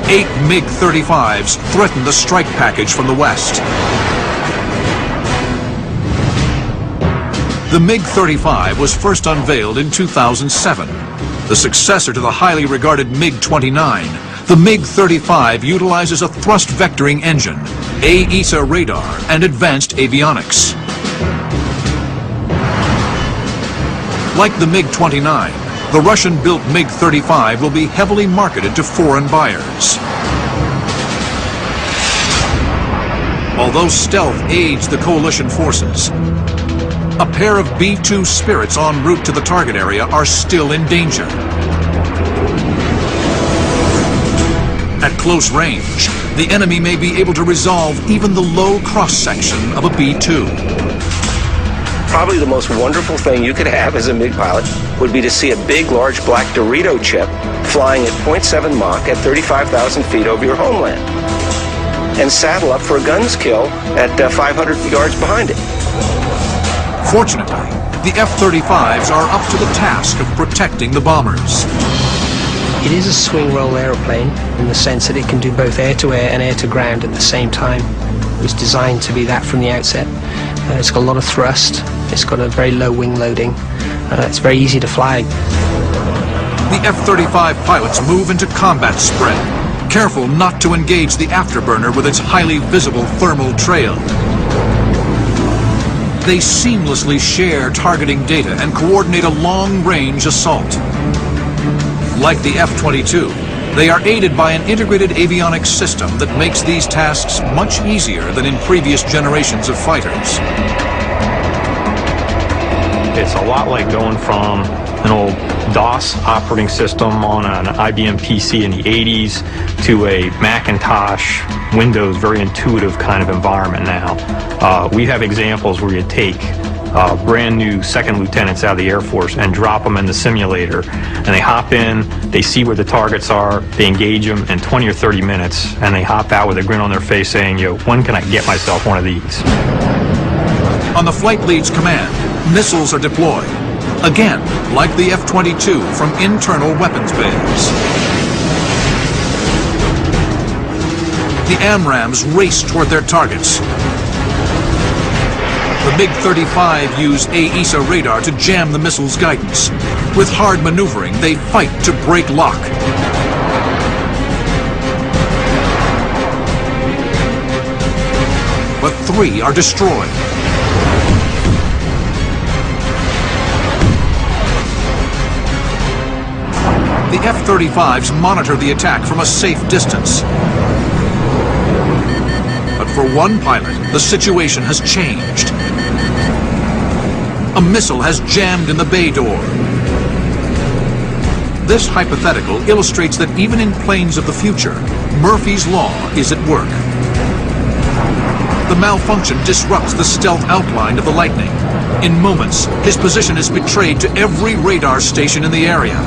8 MiG-35s threaten the strike package from the west. The MiG-35 was first unveiled in 2007. The successor to the highly regarded MiG-29, the MiG-35 utilizes a thrust vectoring engine, AESA radar, and advanced avionics. Like the MiG-29, the Russian-built MiG-35 will be heavily marketed to foreign buyers. Although stealth aids the coalition forces, a pair of B-2 Spirits en route to the target area are still in danger. At close range, the enemy may be able to resolve even the low cross-section of a B-2. Probably the most wonderful thing you could have as a MiG pilot would be to see a big, large black Dorito chip flying at 0.7 Mach at 35,000 feet over your homeland, and saddle up for a guns kill at 500 yards behind it. Fortunately, the F-35s are up to the task of protecting the bombers. It is a swing-roll aeroplane in the sense that it can do both air-to-air and air-to-ground at the same time. It was designed to be that from the outset. It's got a lot of thrust. It's got a very low wing loading. It's very easy to fly. The F-35 pilots move into combat spread, careful not to engage the afterburner with its highly visible thermal trail. They seamlessly share targeting data and coordinate a long-range assault. Like the F-22, they are aided by an integrated avionics system that makes these tasks much easier than in previous generations of fighters. It's a lot like going from an old DOS operating system on an IBM PC in the 80s to a Macintosh, Windows, very intuitive kind of environment now. We have examples where you take brand new second lieutenants out of the Air Force and drop them in the simulator, and they hop in, they see where the targets are, they engage them in 20 or 30 minutes, and they hop out with a grin on their face saying, "Yo, when can I get myself one of these?" On the flight lead's command, missiles are deployed, again like the F-22 from internal weapons bays. The AMRAAMs race toward their targets. The MiG-35 use AESA radar to jam the missile's guidance. With hard maneuvering, they fight to break lock. But 3 are destroyed. The F-35s monitor the attack from a safe distance. But for one pilot, the situation has changed. A missile has jammed in the bay door. This hypothetical illustrates that even in planes of the future, Murphy's Law is at work. The malfunction disrupts the stealth outline of the Lightning. In moments, his position is betrayed to every radar station in the area.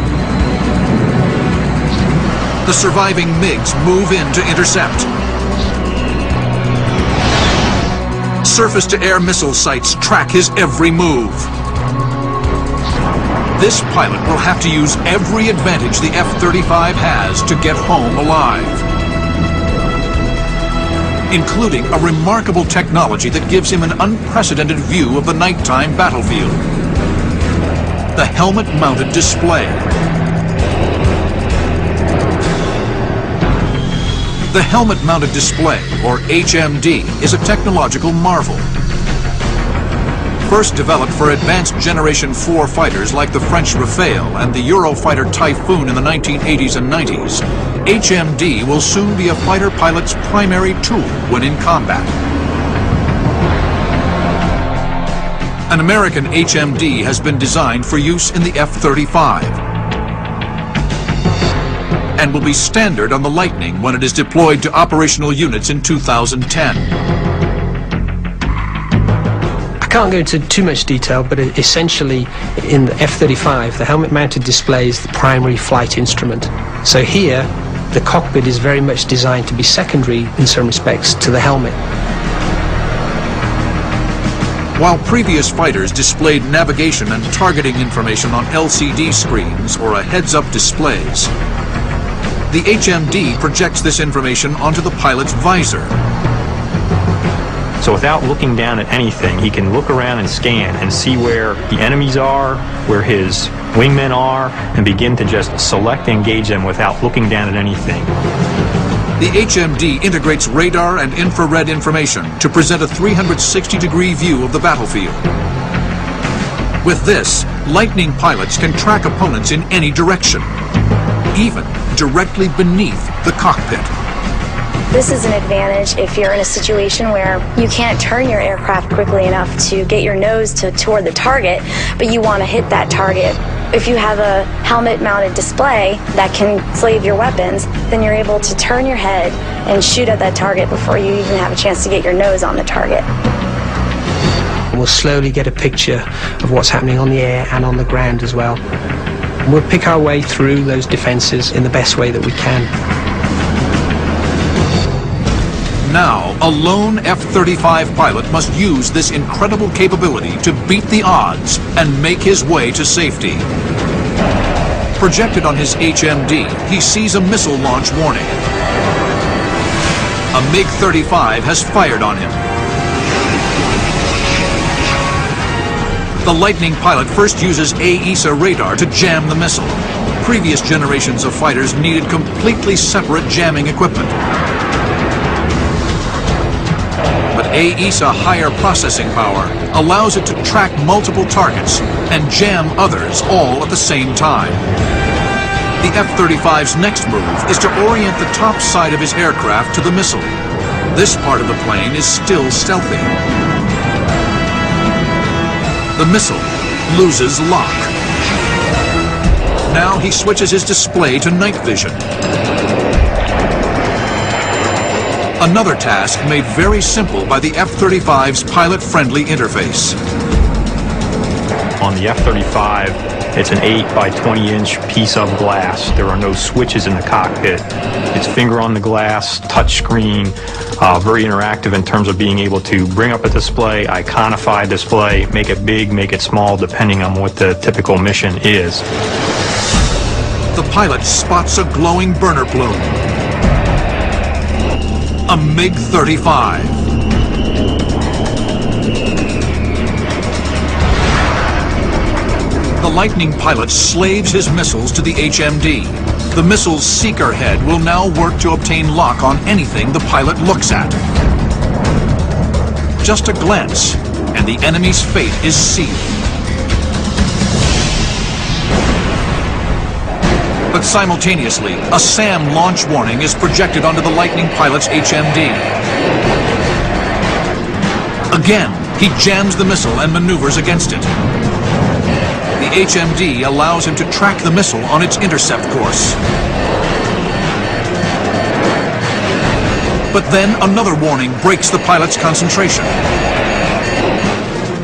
The surviving MiGs move in to intercept. Surface-to-air missile sites track his every move. This pilot will have to use every advantage the F-35 has to get home alive, including a remarkable technology that gives him an unprecedented view of the nighttime battlefield. The helmet-mounted display. The helmet-mounted display, or HMD, is a technological marvel. First developed for advanced Generation 4 fighters like the French Rafale and the Eurofighter Typhoon in the 1980s and 90s, HMD will soon be a fighter pilot's primary tool when in combat. An American HMD has been designed for use in the F-35. And will be standard on the Lightning when it is deployed to operational units in 2010. I can't go into too much detail, but essentially in the F-35, the helmet-mounted display is the primary flight instrument. So here, the cockpit is very much designed to be secondary in some respects to the helmet. While previous fighters displayed navigation and targeting information on LCD screens or heads-up displays, the HMD projects this information onto the pilot's visor. So without looking down at anything, he can look around and scan and see where the enemies are, where his wingmen are, and begin to just select and engage them without looking down at anything. The HMD integrates radar and infrared information to present a 360-degree view of the battlefield. With this, Lightning pilots can track opponents in any direction, even directly beneath the cockpit. This is an advantage if you're in a situation where you can't turn your aircraft quickly enough to get your nose toward the target, but you want to hit that target. If you have a helmet-mounted display that can slave your weapons, then you're able to turn your head and shoot at that target before you even have a chance to get your nose on the target. We'll slowly get a picture of what's happening on the air and on the ground as well. We'll pick our way through those defenses in the best way that we can. Now, a lone F-35 pilot must use this incredible capability to beat the odds and make his way to safety. Projected on his HMD, he sees a missile launch warning. A MiG-35 has fired on him. The Lightning pilot first uses AESA radar to jam the missile. Previous generations of fighters needed completely separate jamming equipment. But AESA higher processing power allows it to track multiple targets and jam others all at the same time. The F-35's next move is to orient the top side of his aircraft to the missile. This part of the plane is still stealthy. The missile loses lock. Now he switches his display to night vision. Another task made very simple by the F-35's pilot-friendly interface. On the F-35, it's an 8 by 20 inch piece of glass. There are no switches in the cockpit. It's finger on the glass, touch screen, very interactive in terms of being able to bring up a display, iconify display, make it big, make it small, depending on what the typical mission is. The pilot spots a glowing burner plume. A MiG-35. The Lightning pilot slaves his missiles to the HMD. The missile's seeker head will now work to obtain lock on anything the pilot looks at. Just a glance, and the enemy's fate is sealed. But simultaneously, a SAM launch warning is projected onto the Lightning pilot's HMD. Again, he jams the missile and maneuvers against it. The HMD allows him to track the missile on its intercept course. But then another warning breaks the pilot's concentration.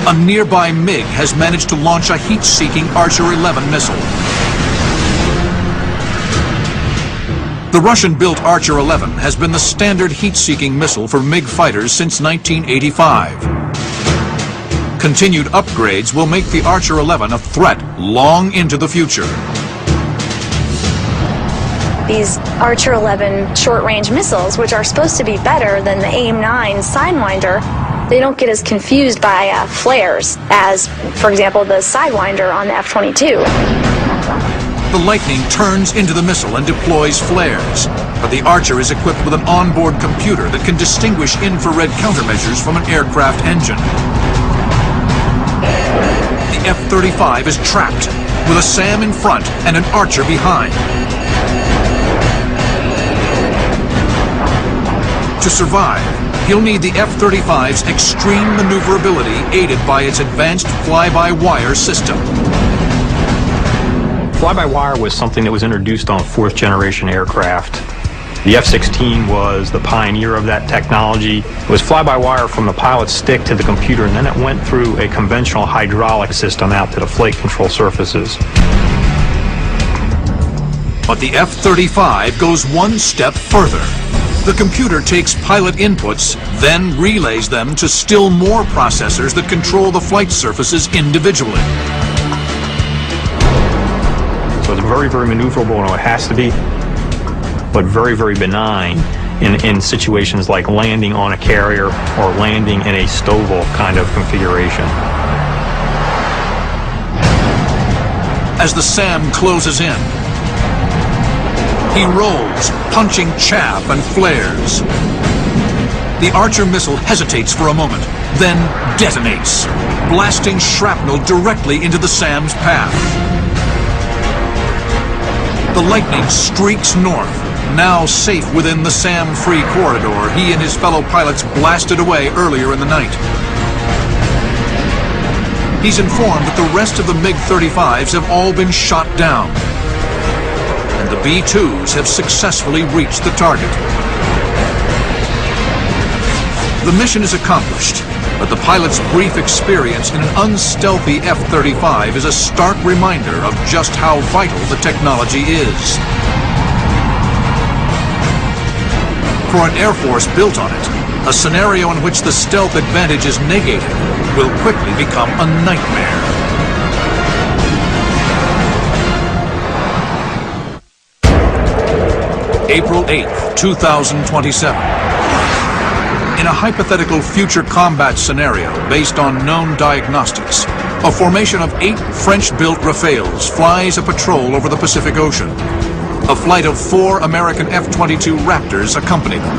A nearby MiG has managed to launch a heat-seeking Archer 11 missile. The Russian-built Archer 11 has been the standard heat-seeking missile for MiG fighters since 1985. Continued upgrades will make the Archer 11 a threat long into the future. These Archer 11 short-range missiles, which are supposed to be better than the AIM-9 Sidewinder, they don't get as confused by flares as, for example, the Sidewinder on the F-22. The Lightning turns into the missile and deploys flares, but the Archer is equipped with an onboard computer that can distinguish infrared countermeasures from an aircraft engine. The F-35 is trapped, with a SAM in front and an Archer behind. To survive, he'll need the F-35's extreme maneuverability aided by its advanced fly-by-wire system. Fly-by-wire was something that was introduced on fourth-generation aircraft. The F-16 was the pioneer of that technology. It was fly-by-wire from the pilot's stick to the computer, and then it went through a conventional hydraulic system out to the flight control surfaces. But the F-35 goes one step further. The computer takes pilot inputs, then relays them to still more processors that control the flight surfaces individually. So it's very, very maneuverable, and it has to be, but very, very benign in situations like landing on a carrier or landing in a STOVL kind of configuration. As the SAM closes in, he rolls, punching chaff and flares. The Archer missile hesitates for a moment, then detonates, blasting shrapnel directly into the SAM's path. The Lightning streaks north, now safe within the SAM-free corridor he and his fellow pilots blasted away earlier in the night. He's informed that the rest of the MiG-35s have all been shot down, and the B-2s have successfully reached the target. The mission is accomplished, but the pilot's brief experience in an unstealthy F-35 is a stark reminder of just how vital the technology is. For an Air Force built on it, a scenario in which the stealth advantage is negated will quickly become a nightmare. April 8th, 2027. In a hypothetical future combat scenario based on known diagnostics, a formation of 8 French-built Rafales flies a patrol over the Pacific Ocean. A flight of 4 American F-22 Raptors accompany them.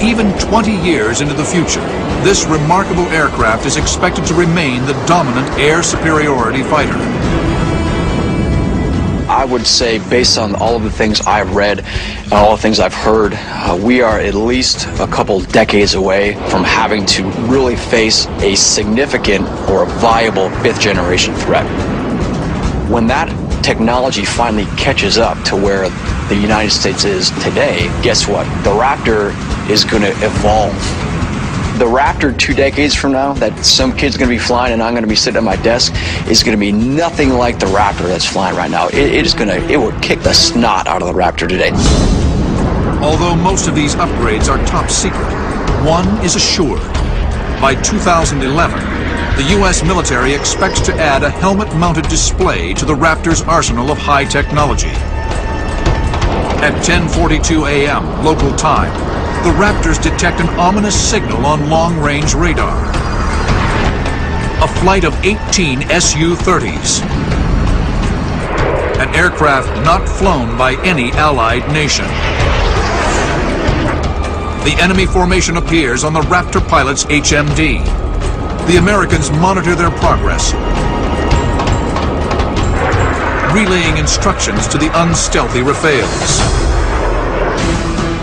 even 20 years into the future, this remarkable aircraft is expected to remain the dominant air superiority fighter. I would say, based on all of the things I've read and all the things I've heard, we are at least a couple decades away from having to really face a significant or a viable fifth-generation threat. When that technology finally catches up to where the United States is today, guess what? The Raptor is going to evolve. The Raptor 2 decades from now, that some kid's going to be flying and I'm going to be sitting at my desk, is going to be nothing like the Raptor that's flying right now. It will kick the snot out of the Raptor today. Although most of these upgrades are top secret, one is assured. By 2011, the U.S. military expects to add a helmet-mounted display to the Raptor's arsenal of high technology. At 10:42 a.m. local time, the Raptors detect an ominous signal on long-range radar. A flight of 18 Su-30s. An aircraft not flown by any allied nation. The enemy formation appears on the Raptor pilot's HMD. The Americans monitor their progress, relaying instructions to the unstealthy Rafales.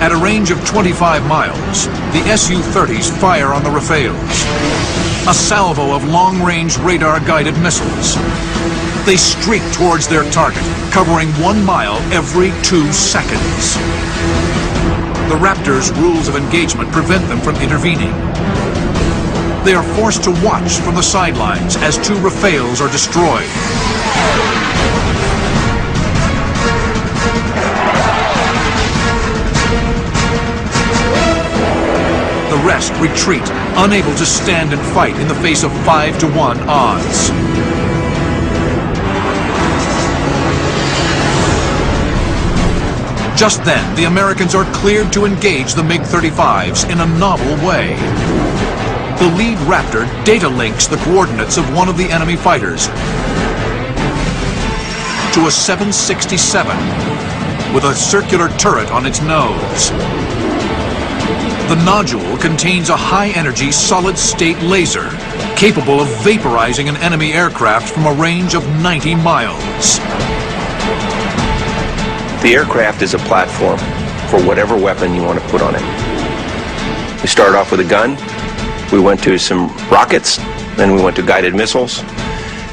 At a range of 25 miles, the Su-30s fire on the Rafales. A salvo of long-range radar-guided missiles. They streak towards their target, covering 1 mile every 2 seconds. The Raptors' rules of engagement prevent them from intervening. They are forced to watch from the sidelines as 2 Rafales are destroyed. The rest retreat, unable to stand and fight in the face of 5-to-1 odds. Just then, the Americans are cleared to engage the MiG-35s in a novel way. The lead Raptor data links the coordinates of one of the enemy fighters to a 767 with a circular turret on its nose. The nodule contains a high-energy solid-state laser capable of vaporizing an enemy aircraft from a range of 90 miles. The aircraft is a platform for whatever weapon you want to put on it. We started off with a gun, we went to some rockets, then we went to guided missiles.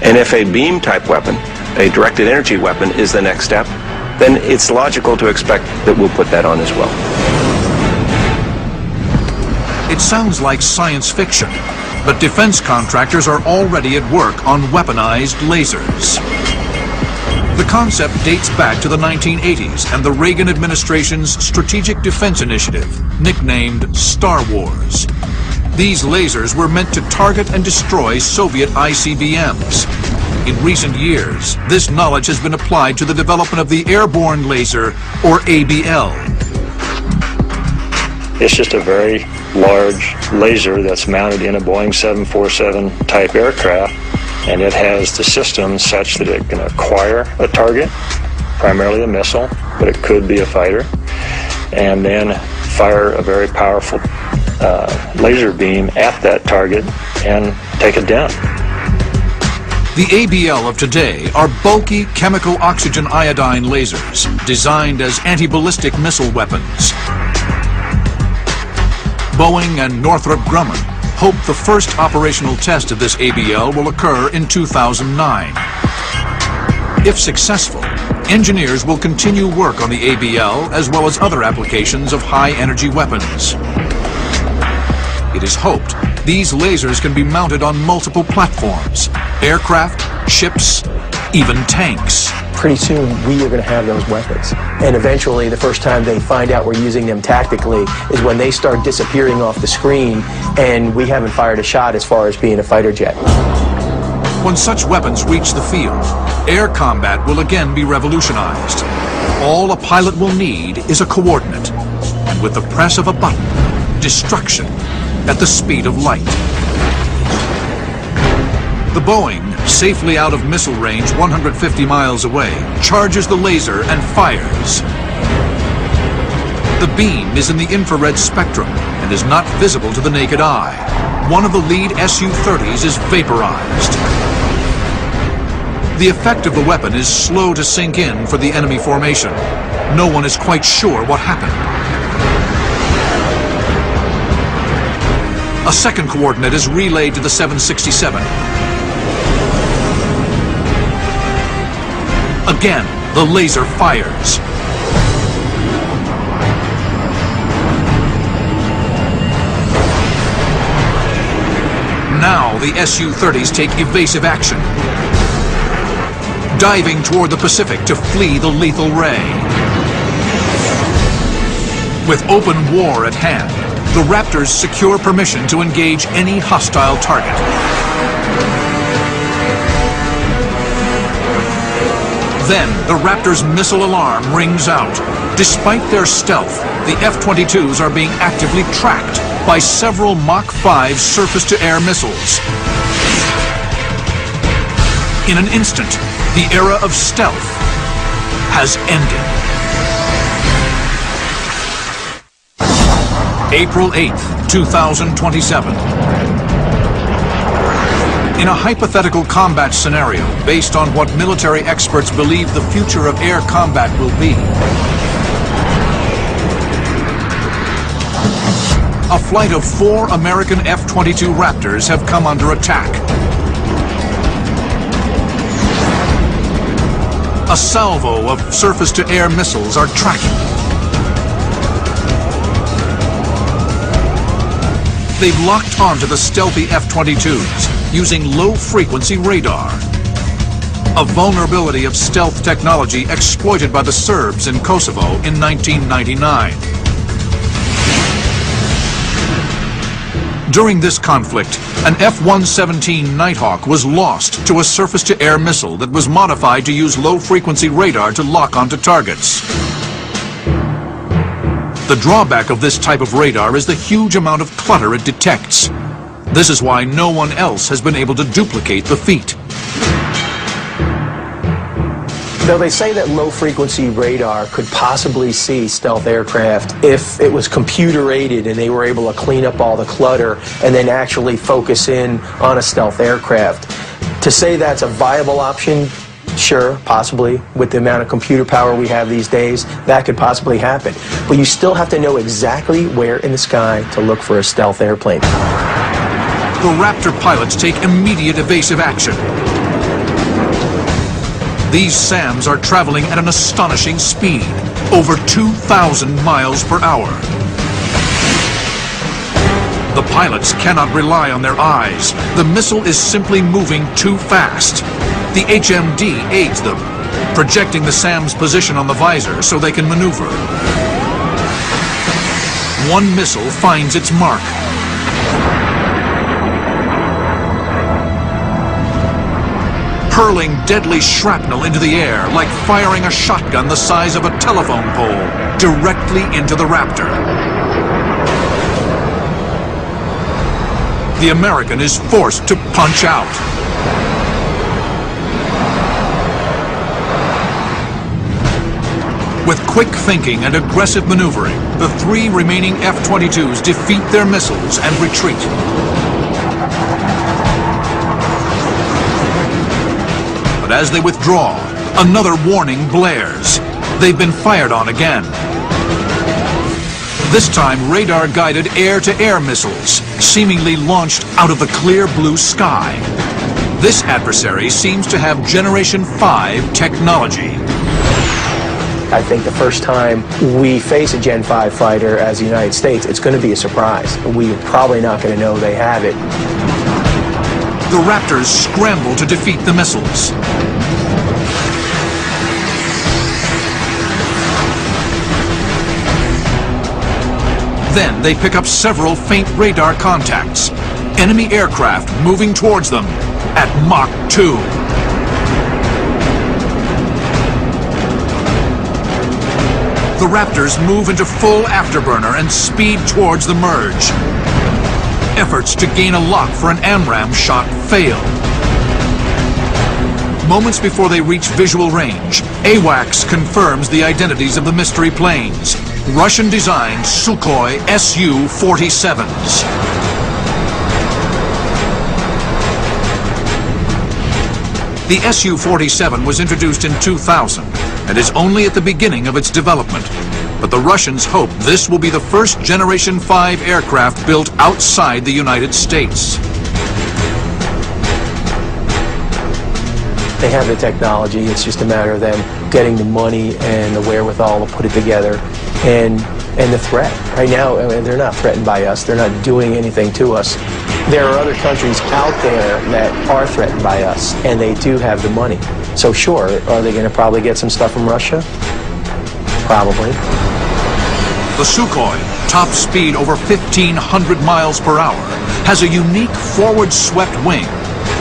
And if a beam-type weapon, a directed energy weapon, is the next step, then it's logical to expect that we'll put that on as well. It sounds like science fiction, but defense contractors are already at work on weaponized lasers. The concept dates back to the 1980s and the Reagan administration's Strategic Defense Initiative, nicknamed Star Wars. These lasers were meant to target and destroy Soviet ICBMs. In recent years, this knowledge has been applied to the development of the airborne laser, or ABL. It's just a very large laser that's mounted in a Boeing 747 type aircraft, and it has the system such that it can acquire a target, primarily a missile, but it could be a fighter, and then fire a very powerful laser beam at that target and take it down. The ABL of today are bulky chemical oxygen iodine lasers designed as anti-ballistic missile weapons. Boeing and Northrop Grumman hope the first operational test of this ABL will occur in 2009. If successful, engineers will continue work on the ABL as well as other applications of high-energy weapons. It is hoped these lasers can be mounted on multiple platforms, aircraft, ships, even tanks. Pretty soon, we are going to have those weapons. And eventually, the first time they find out we're using them tactically is when they start disappearing off the screen and we haven't fired a shot as far as being a fighter jet. When such weapons reach the field, air combat will again be revolutionized. All a pilot will need is a coordinate, and with the press of a button, destruction at the speed of light. The Boeing, safely out of missile range 150 miles away, charges the laser and fires. The beam is in the infrared spectrum and is not visible to the naked eye. One of the lead Su-30s is vaporized. The effect of the weapon is slow to sink in for the enemy formation. No one is quite sure what happened. A second coordinate is relayed to the 767. Again, the laser fires. Now the Su-30s take evasive action, diving toward the Pacific to flee the lethal ray. With open war at hand, the Raptors secure permission to engage any hostile target. Then, the Raptors' missile alarm rings out. Despite their stealth, the F-22s are being actively tracked by several Mach 5 surface-to-air missiles. In an instant, the era of stealth has ended. April 8th, 2027. In a hypothetical combat scenario based on what military experts believe the future of air combat will be, a flight of 4 American F-22 Raptors have come under attack. A salvo of surface-to-air missiles are tracking. They've locked onto the stealthy F-22s using low-frequency radar, a vulnerability of stealth technology exploited by the Serbs in Kosovo in 1999. During this conflict, an F-117 Nighthawk was lost to a surface-to-air missile that was modified to use low-frequency radar to lock onto targets. The drawback of this type of radar is the huge amount of clutter it detects. This is why no one else has been able to duplicate the feat. Though they say that low-frequency radar could possibly see stealth aircraft if it was computer-aided and they were able to clean up all the clutter and then actually focus in on a stealth aircraft. To say that's a viable option, sure, possibly. With the amount of computer power we have these days, that could possibly happen. But you still have to know exactly where in the sky to look for a stealth airplane. The Raptor pilots take immediate evasive action. These SAMs are traveling at an astonishing speed, over 2,000 miles per hour. The pilots cannot rely on their eyes. The missile is simply moving too fast. The HMD aids them, projecting the SAM's position on the visor so they can maneuver. One missile finds its mark. Hurling deadly shrapnel into the air like firing a shotgun the size of a telephone pole directly into the Raptor. The American is forced to punch out. With quick thinking and aggressive maneuvering, the 3 remaining F-22s defeat their missiles and retreat. But as they withdraw, another warning blares. They've been fired on again. This time, radar-guided air-to-air missiles, seemingly launched out of the clear blue sky. This adversary seems to have Generation 5 technology. I think the first time we face a Gen 5 fighter as the United States, it's going to be a surprise. We're probably not going to know they have it. The Raptors scramble to defeat the missiles. Then they pick up several faint radar contacts. Enemy aircraft moving towards them at Mach 2. The Raptors move into full afterburner and speed towards the merge. Efforts to gain a lock for an AMRAAM shot fail. Moments before they reach visual range, AWACS confirms the identities of the mystery planes. Russian-designed Sukhoi Su-47s. The Su-47 was introduced in 2000 and is only at the beginning of its development. But the Russians hope this will be the first Generation 5 aircraft built outside the United States. They have the technology. It's just a matter of them getting the money and the wherewithal to put it together, and the threat. Right now, I mean, they're not threatened by us. They're not doing anything to us. There are other countries out there that are threatened by us, and they do have the money. So sure, are they going to probably get some stuff from Russia? Probably. The Sukhoi, top speed over 1,500 miles per hour, has a unique forward-swept wing,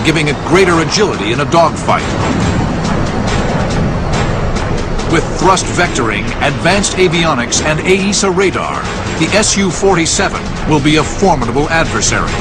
giving it greater agility in a dogfight. With thrust vectoring, advanced avionics, and AESA radar, the Su-47 will be a formidable adversary.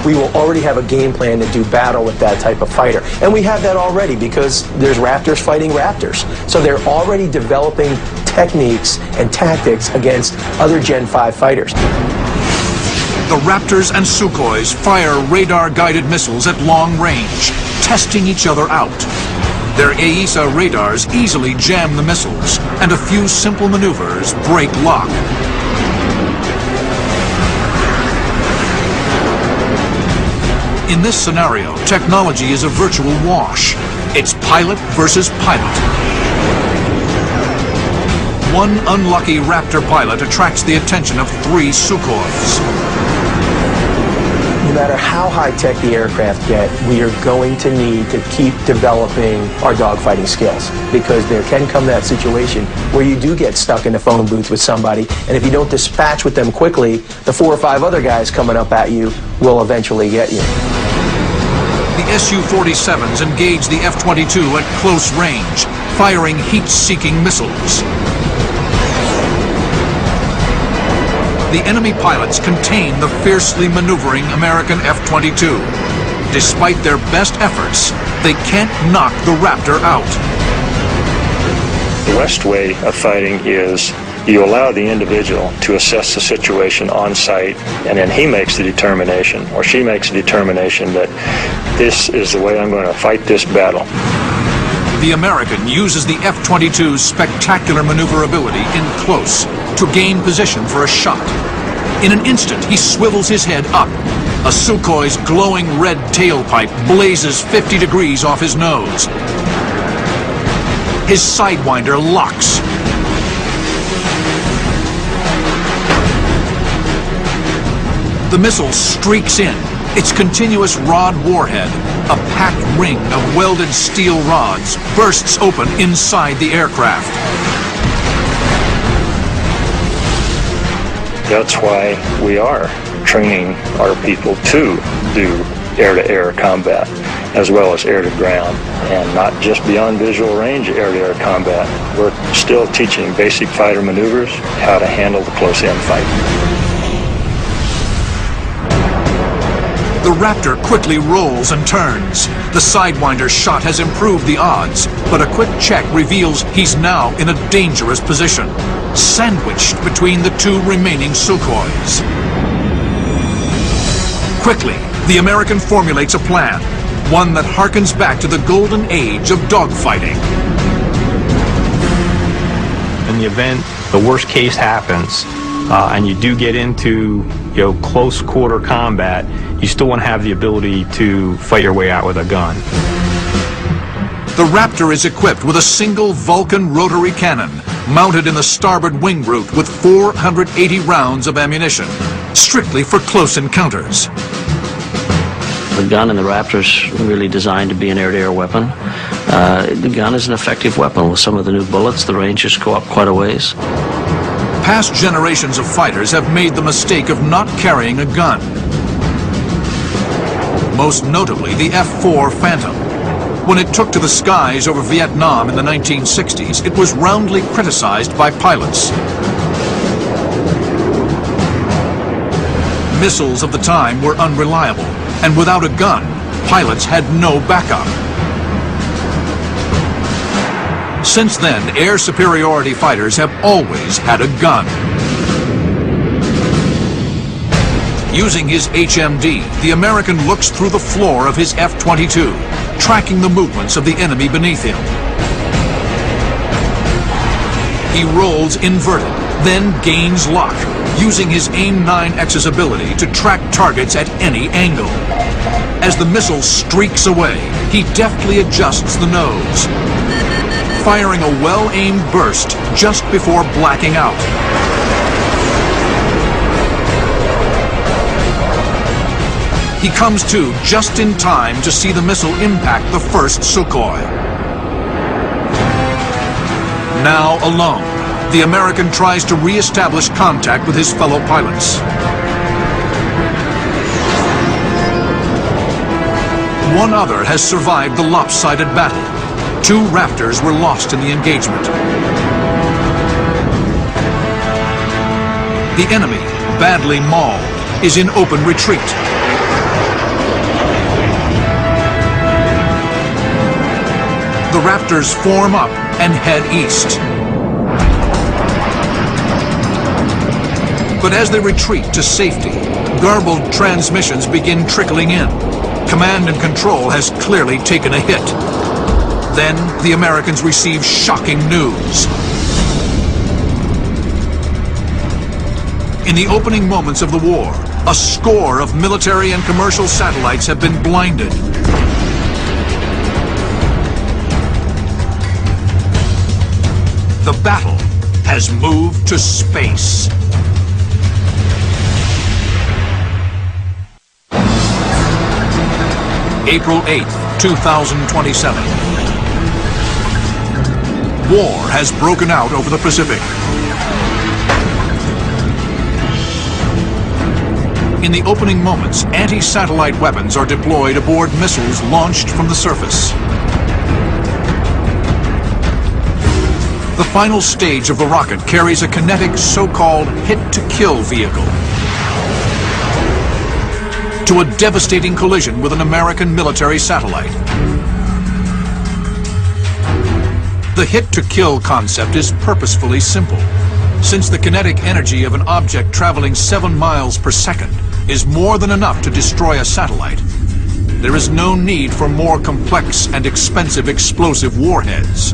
We will already have a game plan to do battle with that type of fighter. And we have that already because there's Raptors fighting Raptors. So they're already developing techniques and tactics against other Gen 5 fighters. The Raptors and Sukhois fire radar-guided missiles at long range, testing each other out. Their AESA radars easily jam the missiles, and a few simple maneuvers break lock. In this scenario, technology is a virtual wash. It's pilot versus pilot. One unlucky Raptor pilot attracts the attention of 3 Sukhois. No matter how high-tech the aircraft get, we are going to need to keep developing our dogfighting skills, because there can come that situation where you do get stuck in a phone booth with somebody, and if you don't dispatch with them quickly, the 4 or 5 other guys coming up at you will eventually get you. The Su-47s engage the F-22 at close range, firing heat-seeking missiles. The enemy pilots contain the fiercely maneuvering American F-22. Despite their best efforts, they can't knock the Raptor out. The West way of fighting is you allow the individual to assess the situation on site, and then he makes the determination, or she makes the determination, that this is the way I'm going to fight this battle. The American uses the F-22's spectacular maneuverability in close to gain position for a shot. In an instant, he swivels his head up. A Sukhoi's glowing red tailpipe blazes 50 degrees off his nose. His sidewinder locks. The missile streaks in. Its continuous rod warhead, a packed ring of welded steel rods, bursts open inside the aircraft. That's why we are training our people to do air-to-air combat as well as air-to-ground, and not just beyond visual range air-to-air combat. We're still teaching basic fighter maneuvers, how to handle the close-in fight. The Raptor quickly rolls and turns. The Sidewinder shot has improved the odds, but a quick check reveals he's now in a dangerous position, sandwiched between the 2 remaining Sukhois. Quickly, the American formulates a plan, one that harkens back to the golden age of dogfighting. In the event the worst case happens, and you do get into close quarter combat, you still want to have the ability to fight your way out with a gun. The Raptor is equipped with a single Vulcan rotary cannon, mounted in the starboard wing root with 480 rounds of ammunition, strictly for close encounters. The gun in the Raptor is really designed to be an air-to-air weapon. The gun is an effective weapon. With some of the new bullets, the ranges go up quite a ways. Past generations of fighters have made the mistake of not carrying a gun. Most notably the F-4 Phantom. When it took to the skies over Vietnam in the 1960s, it was roundly criticized by pilots. Missiles of the time were unreliable, and without a gun, pilots had no backup. Since then, air superiority fighters have always had a gun. Using his HMD, the American looks through the floor of his F-22, tracking the movements of the enemy beneath him. He rolls inverted, then gains lock, using his AIM-9X's ability to track targets at any angle. As the missile streaks away, he deftly adjusts the nose, firing a well-aimed burst just before blacking out. He comes to just in time to see the missile impact the first Sukhoi. Now alone, the American tries to re-establish contact with his fellow pilots. One other has survived the lopsided battle. 2 Raptors were lost in the engagement. The enemy, badly mauled, is in open retreat. The Raptors form up and head east. But as they retreat to safety, garbled transmissions begin trickling in. Command and control has clearly taken a hit. Then the Americans receive shocking news. In the opening moments of the war, a score of military and commercial satellites have been blinded. The battle has moved to space. April 8th, 2027. War has broken out over the Pacific. In the opening moments, anti-satellite weapons are deployed aboard missiles launched from the surface. The final stage of the rocket carries a kinetic so-called hit-to-kill vehicle to a devastating collision with an American military satellite. The hit-to-kill concept is purposefully simple, since the kinetic energy of an object traveling 7 miles per second is more than enough to destroy a satellite. There is no need for more complex and expensive explosive warheads.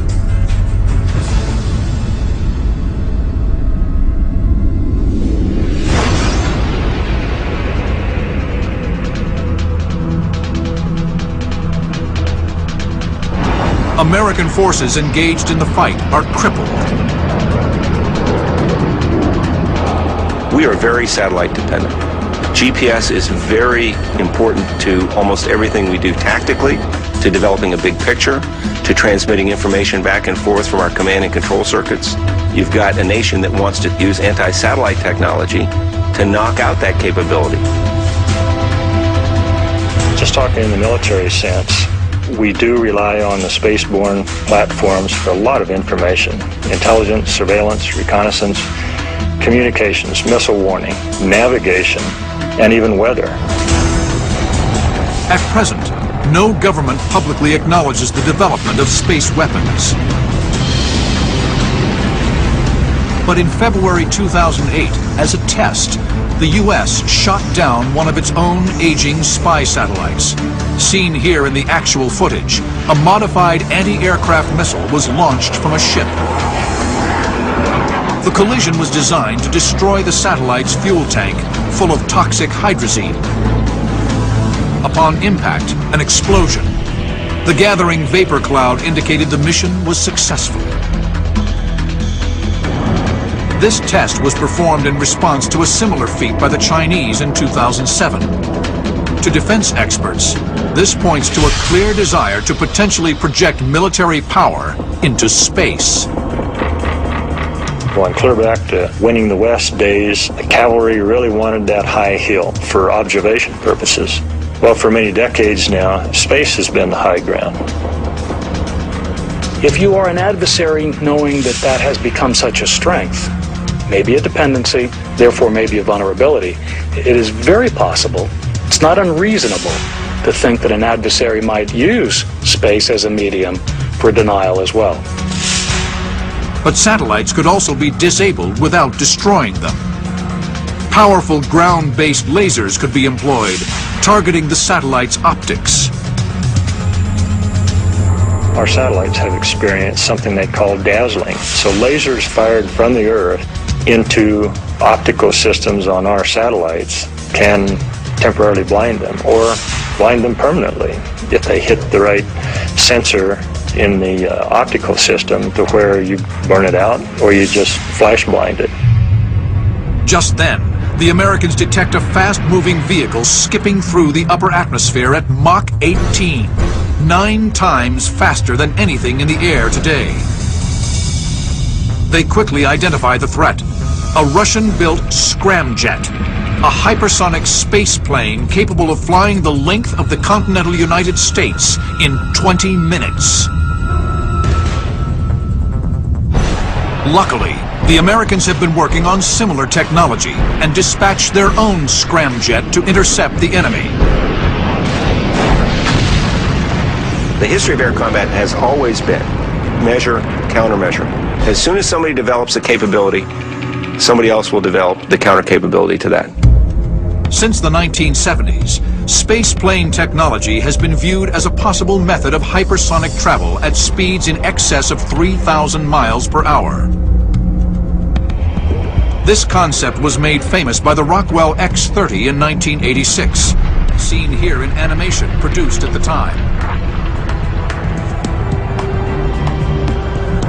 American forces engaged in the fight are crippled. We are very satellite dependent. GPS is very important to almost everything we do tactically, to developing a big picture, to transmitting information back and forth from our command and control circuits. You've got a nation that wants to use anti-satellite technology to knock out that capability. Just talking in the military sense, we do rely on the spaceborne platforms for a lot of information: intelligence, surveillance, reconnaissance, communications, missile warning, navigation, and even weather. At present, no government publicly acknowledges the development of space weapons. But in February 2008, as a test, the U.S. shot down one of its own aging spy satellites. Seen here in the actual footage, a modified anti-aircraft missile was launched from a ship. The collision was designed to destroy the satellite's fuel tank, full of toxic hydrazine. Upon impact, an explosion. The gathering vapor cloud indicated the mission was successful. This test was performed in response to a similar feat by the Chinese in 2007. To defense experts, this points to a clear desire to potentially project military power into space. Going clear back to winning the West days, the cavalry really wanted that high hill for observation purposes. Well, for many decades now, space has been the high ground. If you are an adversary knowing that that has become such a strength, maybe a dependency, therefore maybe a vulnerability, it is very possible, it's not unreasonable, to think that an adversary might use space as a medium for denial as well. But satellites could also be disabled without destroying them. Powerful ground-based lasers could be employed, targeting the satellite's optics. Our satellites have experienced something they call dazzling. So lasers fired from the Earth into optical systems on our satellites can temporarily blind them or blind them permanently if they hit the right sensor in the optical system to where you burn it out or you just flash blind it. Just then, the Americans detect a fast-moving vehicle skipping through the upper atmosphere at Mach 18, 9 times faster than anything in the air today. They quickly identify the threat, a Russian-built scramjet, a hypersonic space plane capable of flying the length of the continental United States in 20 minutes. Luckily, the Americans have been working on similar technology and dispatched their own scramjet to intercept the enemy. The history of air combat has always been measure, countermeasure. As soon as somebody develops a capability, somebody else will develop the counter capability to that. Since the 1970s, spaceplane technology has been viewed as a possible method of hypersonic travel at speeds in excess of 3,000 miles per hour. This concept was made famous by the Rockwell X-30 in 1986, seen here in animation produced at the time.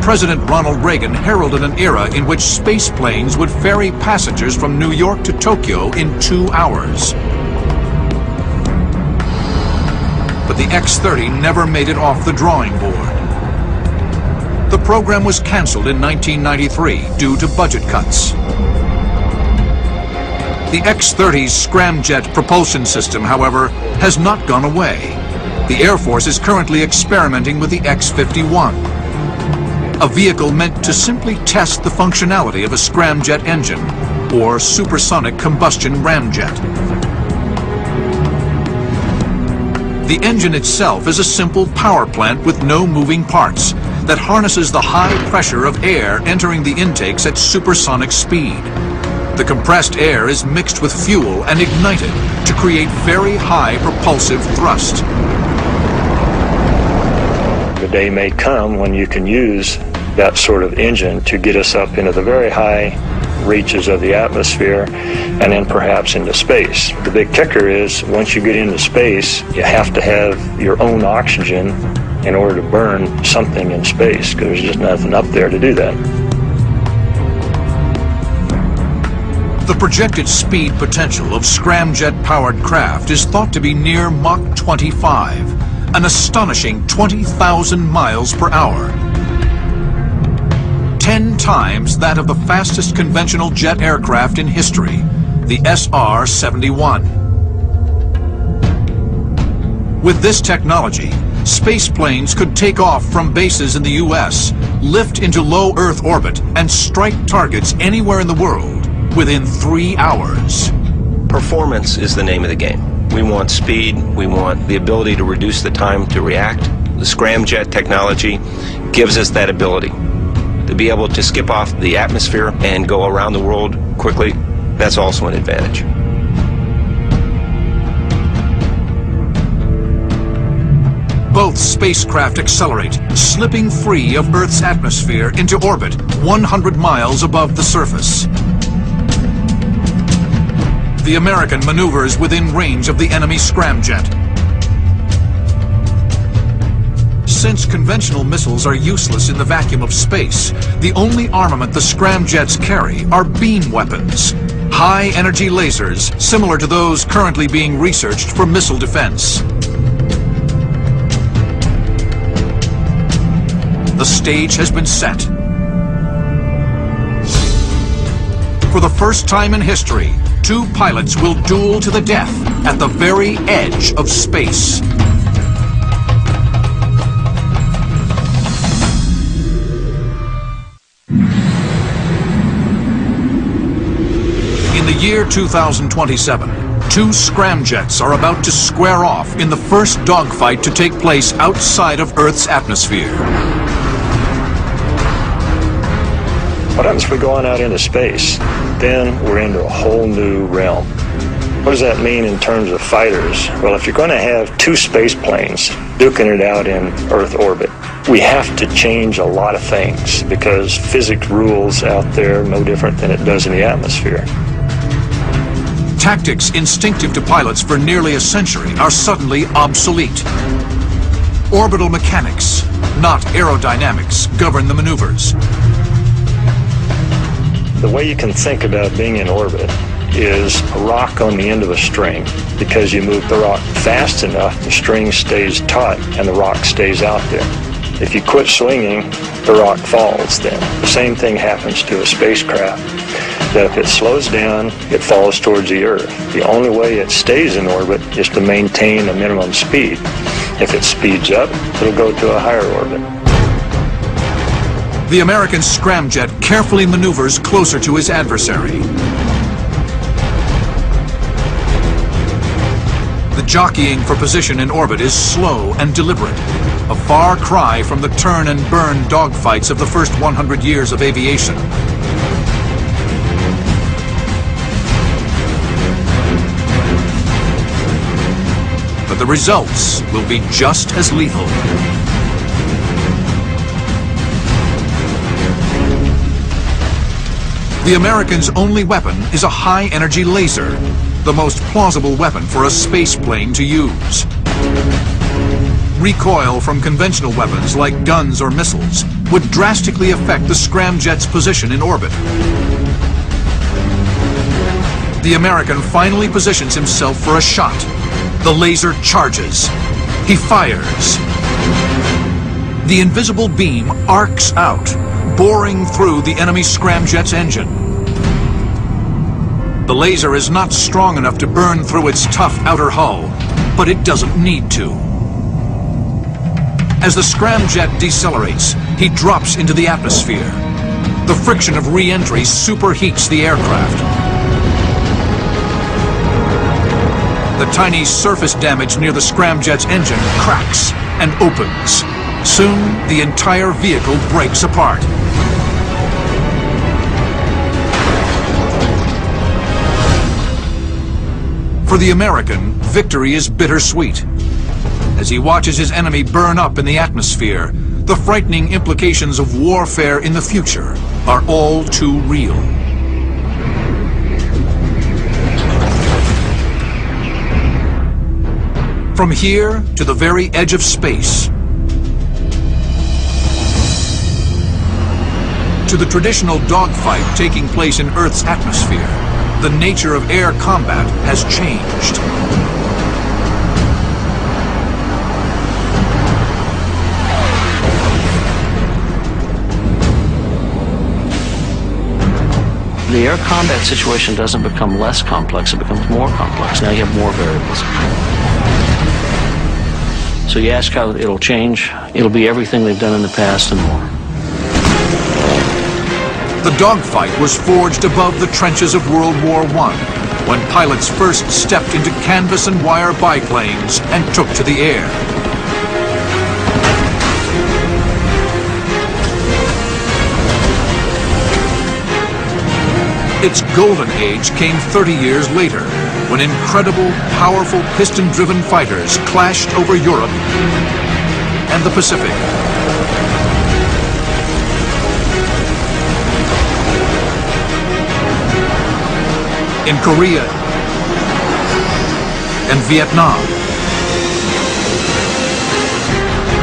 President Ronald Reagan heralded an era in which space planes would ferry passengers from New York to Tokyo in 2 hours. But the X-30 never made it off the drawing board. The program was canceled in 1993 due to budget cuts. The X-30's scramjet propulsion system, however, has not gone away. The Air Force is currently experimenting with the X-51, a vehicle meant to simply test the functionality of a scramjet engine or supersonic combustion ramjet. The engine itself is a simple power plant with no moving parts that harnesses the high pressure of air entering the intakes at supersonic speed. The compressed air is mixed with fuel and ignited to create very high propulsive thrust. The day may come when you can use that sort of engine to get us up into the very high reaches of the atmosphere and then perhaps into space. The big kicker is once you get into space, you have to have your own oxygen in order to burn something in space because there's just nothing up there to do that. The projected speed potential of scramjet-powered craft is thought to be near Mach 25, an astonishing 20,000 miles per hour. 10 times that of the fastest conventional jet aircraft in history, the SR-71. With this technology, space planes could take off from bases in the U.S., lift into low Earth orbit, and strike targets anywhere in the world within 3 hours. Performance is the name of the game. We want speed, we want the ability to reduce the time to react. The scramjet technology gives us that ability. To be able to skip off the atmosphere and go around the world quickly, that's also an advantage. Both spacecraft accelerate, slipping free of Earth's atmosphere into orbit 100 miles above the surface. The American maneuvers within range of the enemy scramjet. Since conventional missiles are useless in the vacuum of space, the only armament the scramjets carry are beam weapons, high-energy lasers similar to those currently being researched for missile defense. The stage has been set. For the first time in history, 2 pilots will duel to the death at the very edge of space. In the year 2027, 2 scramjets are about to square off in the first dogfight to take place outside of Earth's atmosphere. What happens if we go on out into space? Then we're into a whole new realm. What does that mean in terms of fighters? Well, if you're going to have two space planes duking it out in Earth orbit, we have to change a lot of things because physics rules out there no different than it does in the atmosphere. Tactics instinctive to pilots for nearly a century are suddenly obsolete. Orbital mechanics, not aerodynamics, govern the maneuvers. The way you can think about being in orbit is a rock on the end of a string. Because you move the rock fast enough, the string stays taut and the rock stays out there. If you quit swinging, the rock falls then. The same thing happens to a spacecraft. That if it slows down, it falls towards the Earth. The only way it stays in orbit is to maintain a minimum speed. If it speeds up, it'll go to a higher orbit. The American scramjet carefully maneuvers closer to his adversary. The jockeying for position in orbit is slow and deliberate, a far cry from the turn and burn dogfights of the first 100 years of aviation. But the results will be just as lethal. The Americans' only weapon is a high-energy laser, the most plausible weapon for a space plane to use. Recoil from conventional weapons like guns or missiles would drastically affect the scramjet's position in orbit. The American finally positions himself for a shot. The laser charges. He fires. The invisible beam arcs out, boring through the enemy scramjet's engine. The laser is not strong enough to burn through its tough outer hull, but it doesn't need to. As the scramjet decelerates, he drops into the atmosphere. The friction of re-entry superheats the aircraft. The tiny surface damage near the scramjet's engine cracks and opens. Soon, the entire vehicle breaks apart. For the American, victory is bittersweet. As he watches his enemy burn up in the atmosphere, the frightening implications of warfare in the future are all too real. From here to the very edge of space, to the traditional dogfight taking place in Earth's atmosphere, the nature of air combat has changed. The air combat situation doesn't become less complex, it becomes more complex. Now you have more variables. So you ask how it'll change, it'll be everything they've done in the past and more. The dogfight was forged above the trenches of World War I, when pilots first stepped into canvas and wire biplanes and took to the air. Its golden age came 30 years later, when incredible, powerful piston-driven fighters clashed over Europe and the Pacific. In Korea and Vietnam,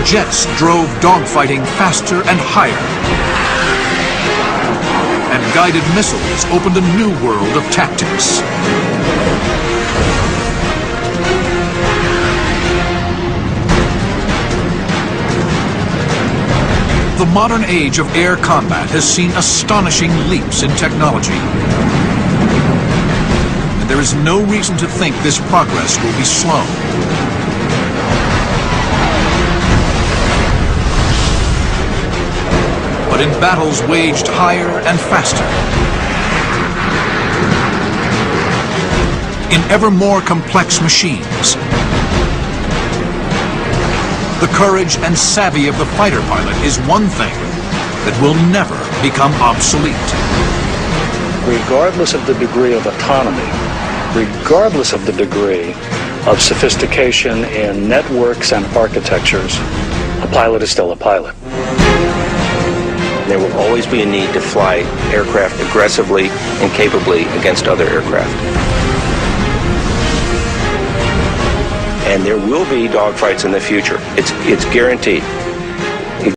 jets drove dogfighting faster and higher, and guided missiles opened a new world of tactics. The modern age of air combat has seen astonishing leaps in technology. And there is no reason to think this progress will be slow. But in battles waged higher and faster, in ever more complex machines, the courage and savvy of the fighter pilot is one thing, that will never become obsolete. Regardless of the degree of autonomy, regardless of the degree of sophistication in networks and architectures, a pilot is still a pilot. There will always be a need to fly aircraft aggressively and capably against other aircraft. And there will be dogfights in the future. It's guaranteed.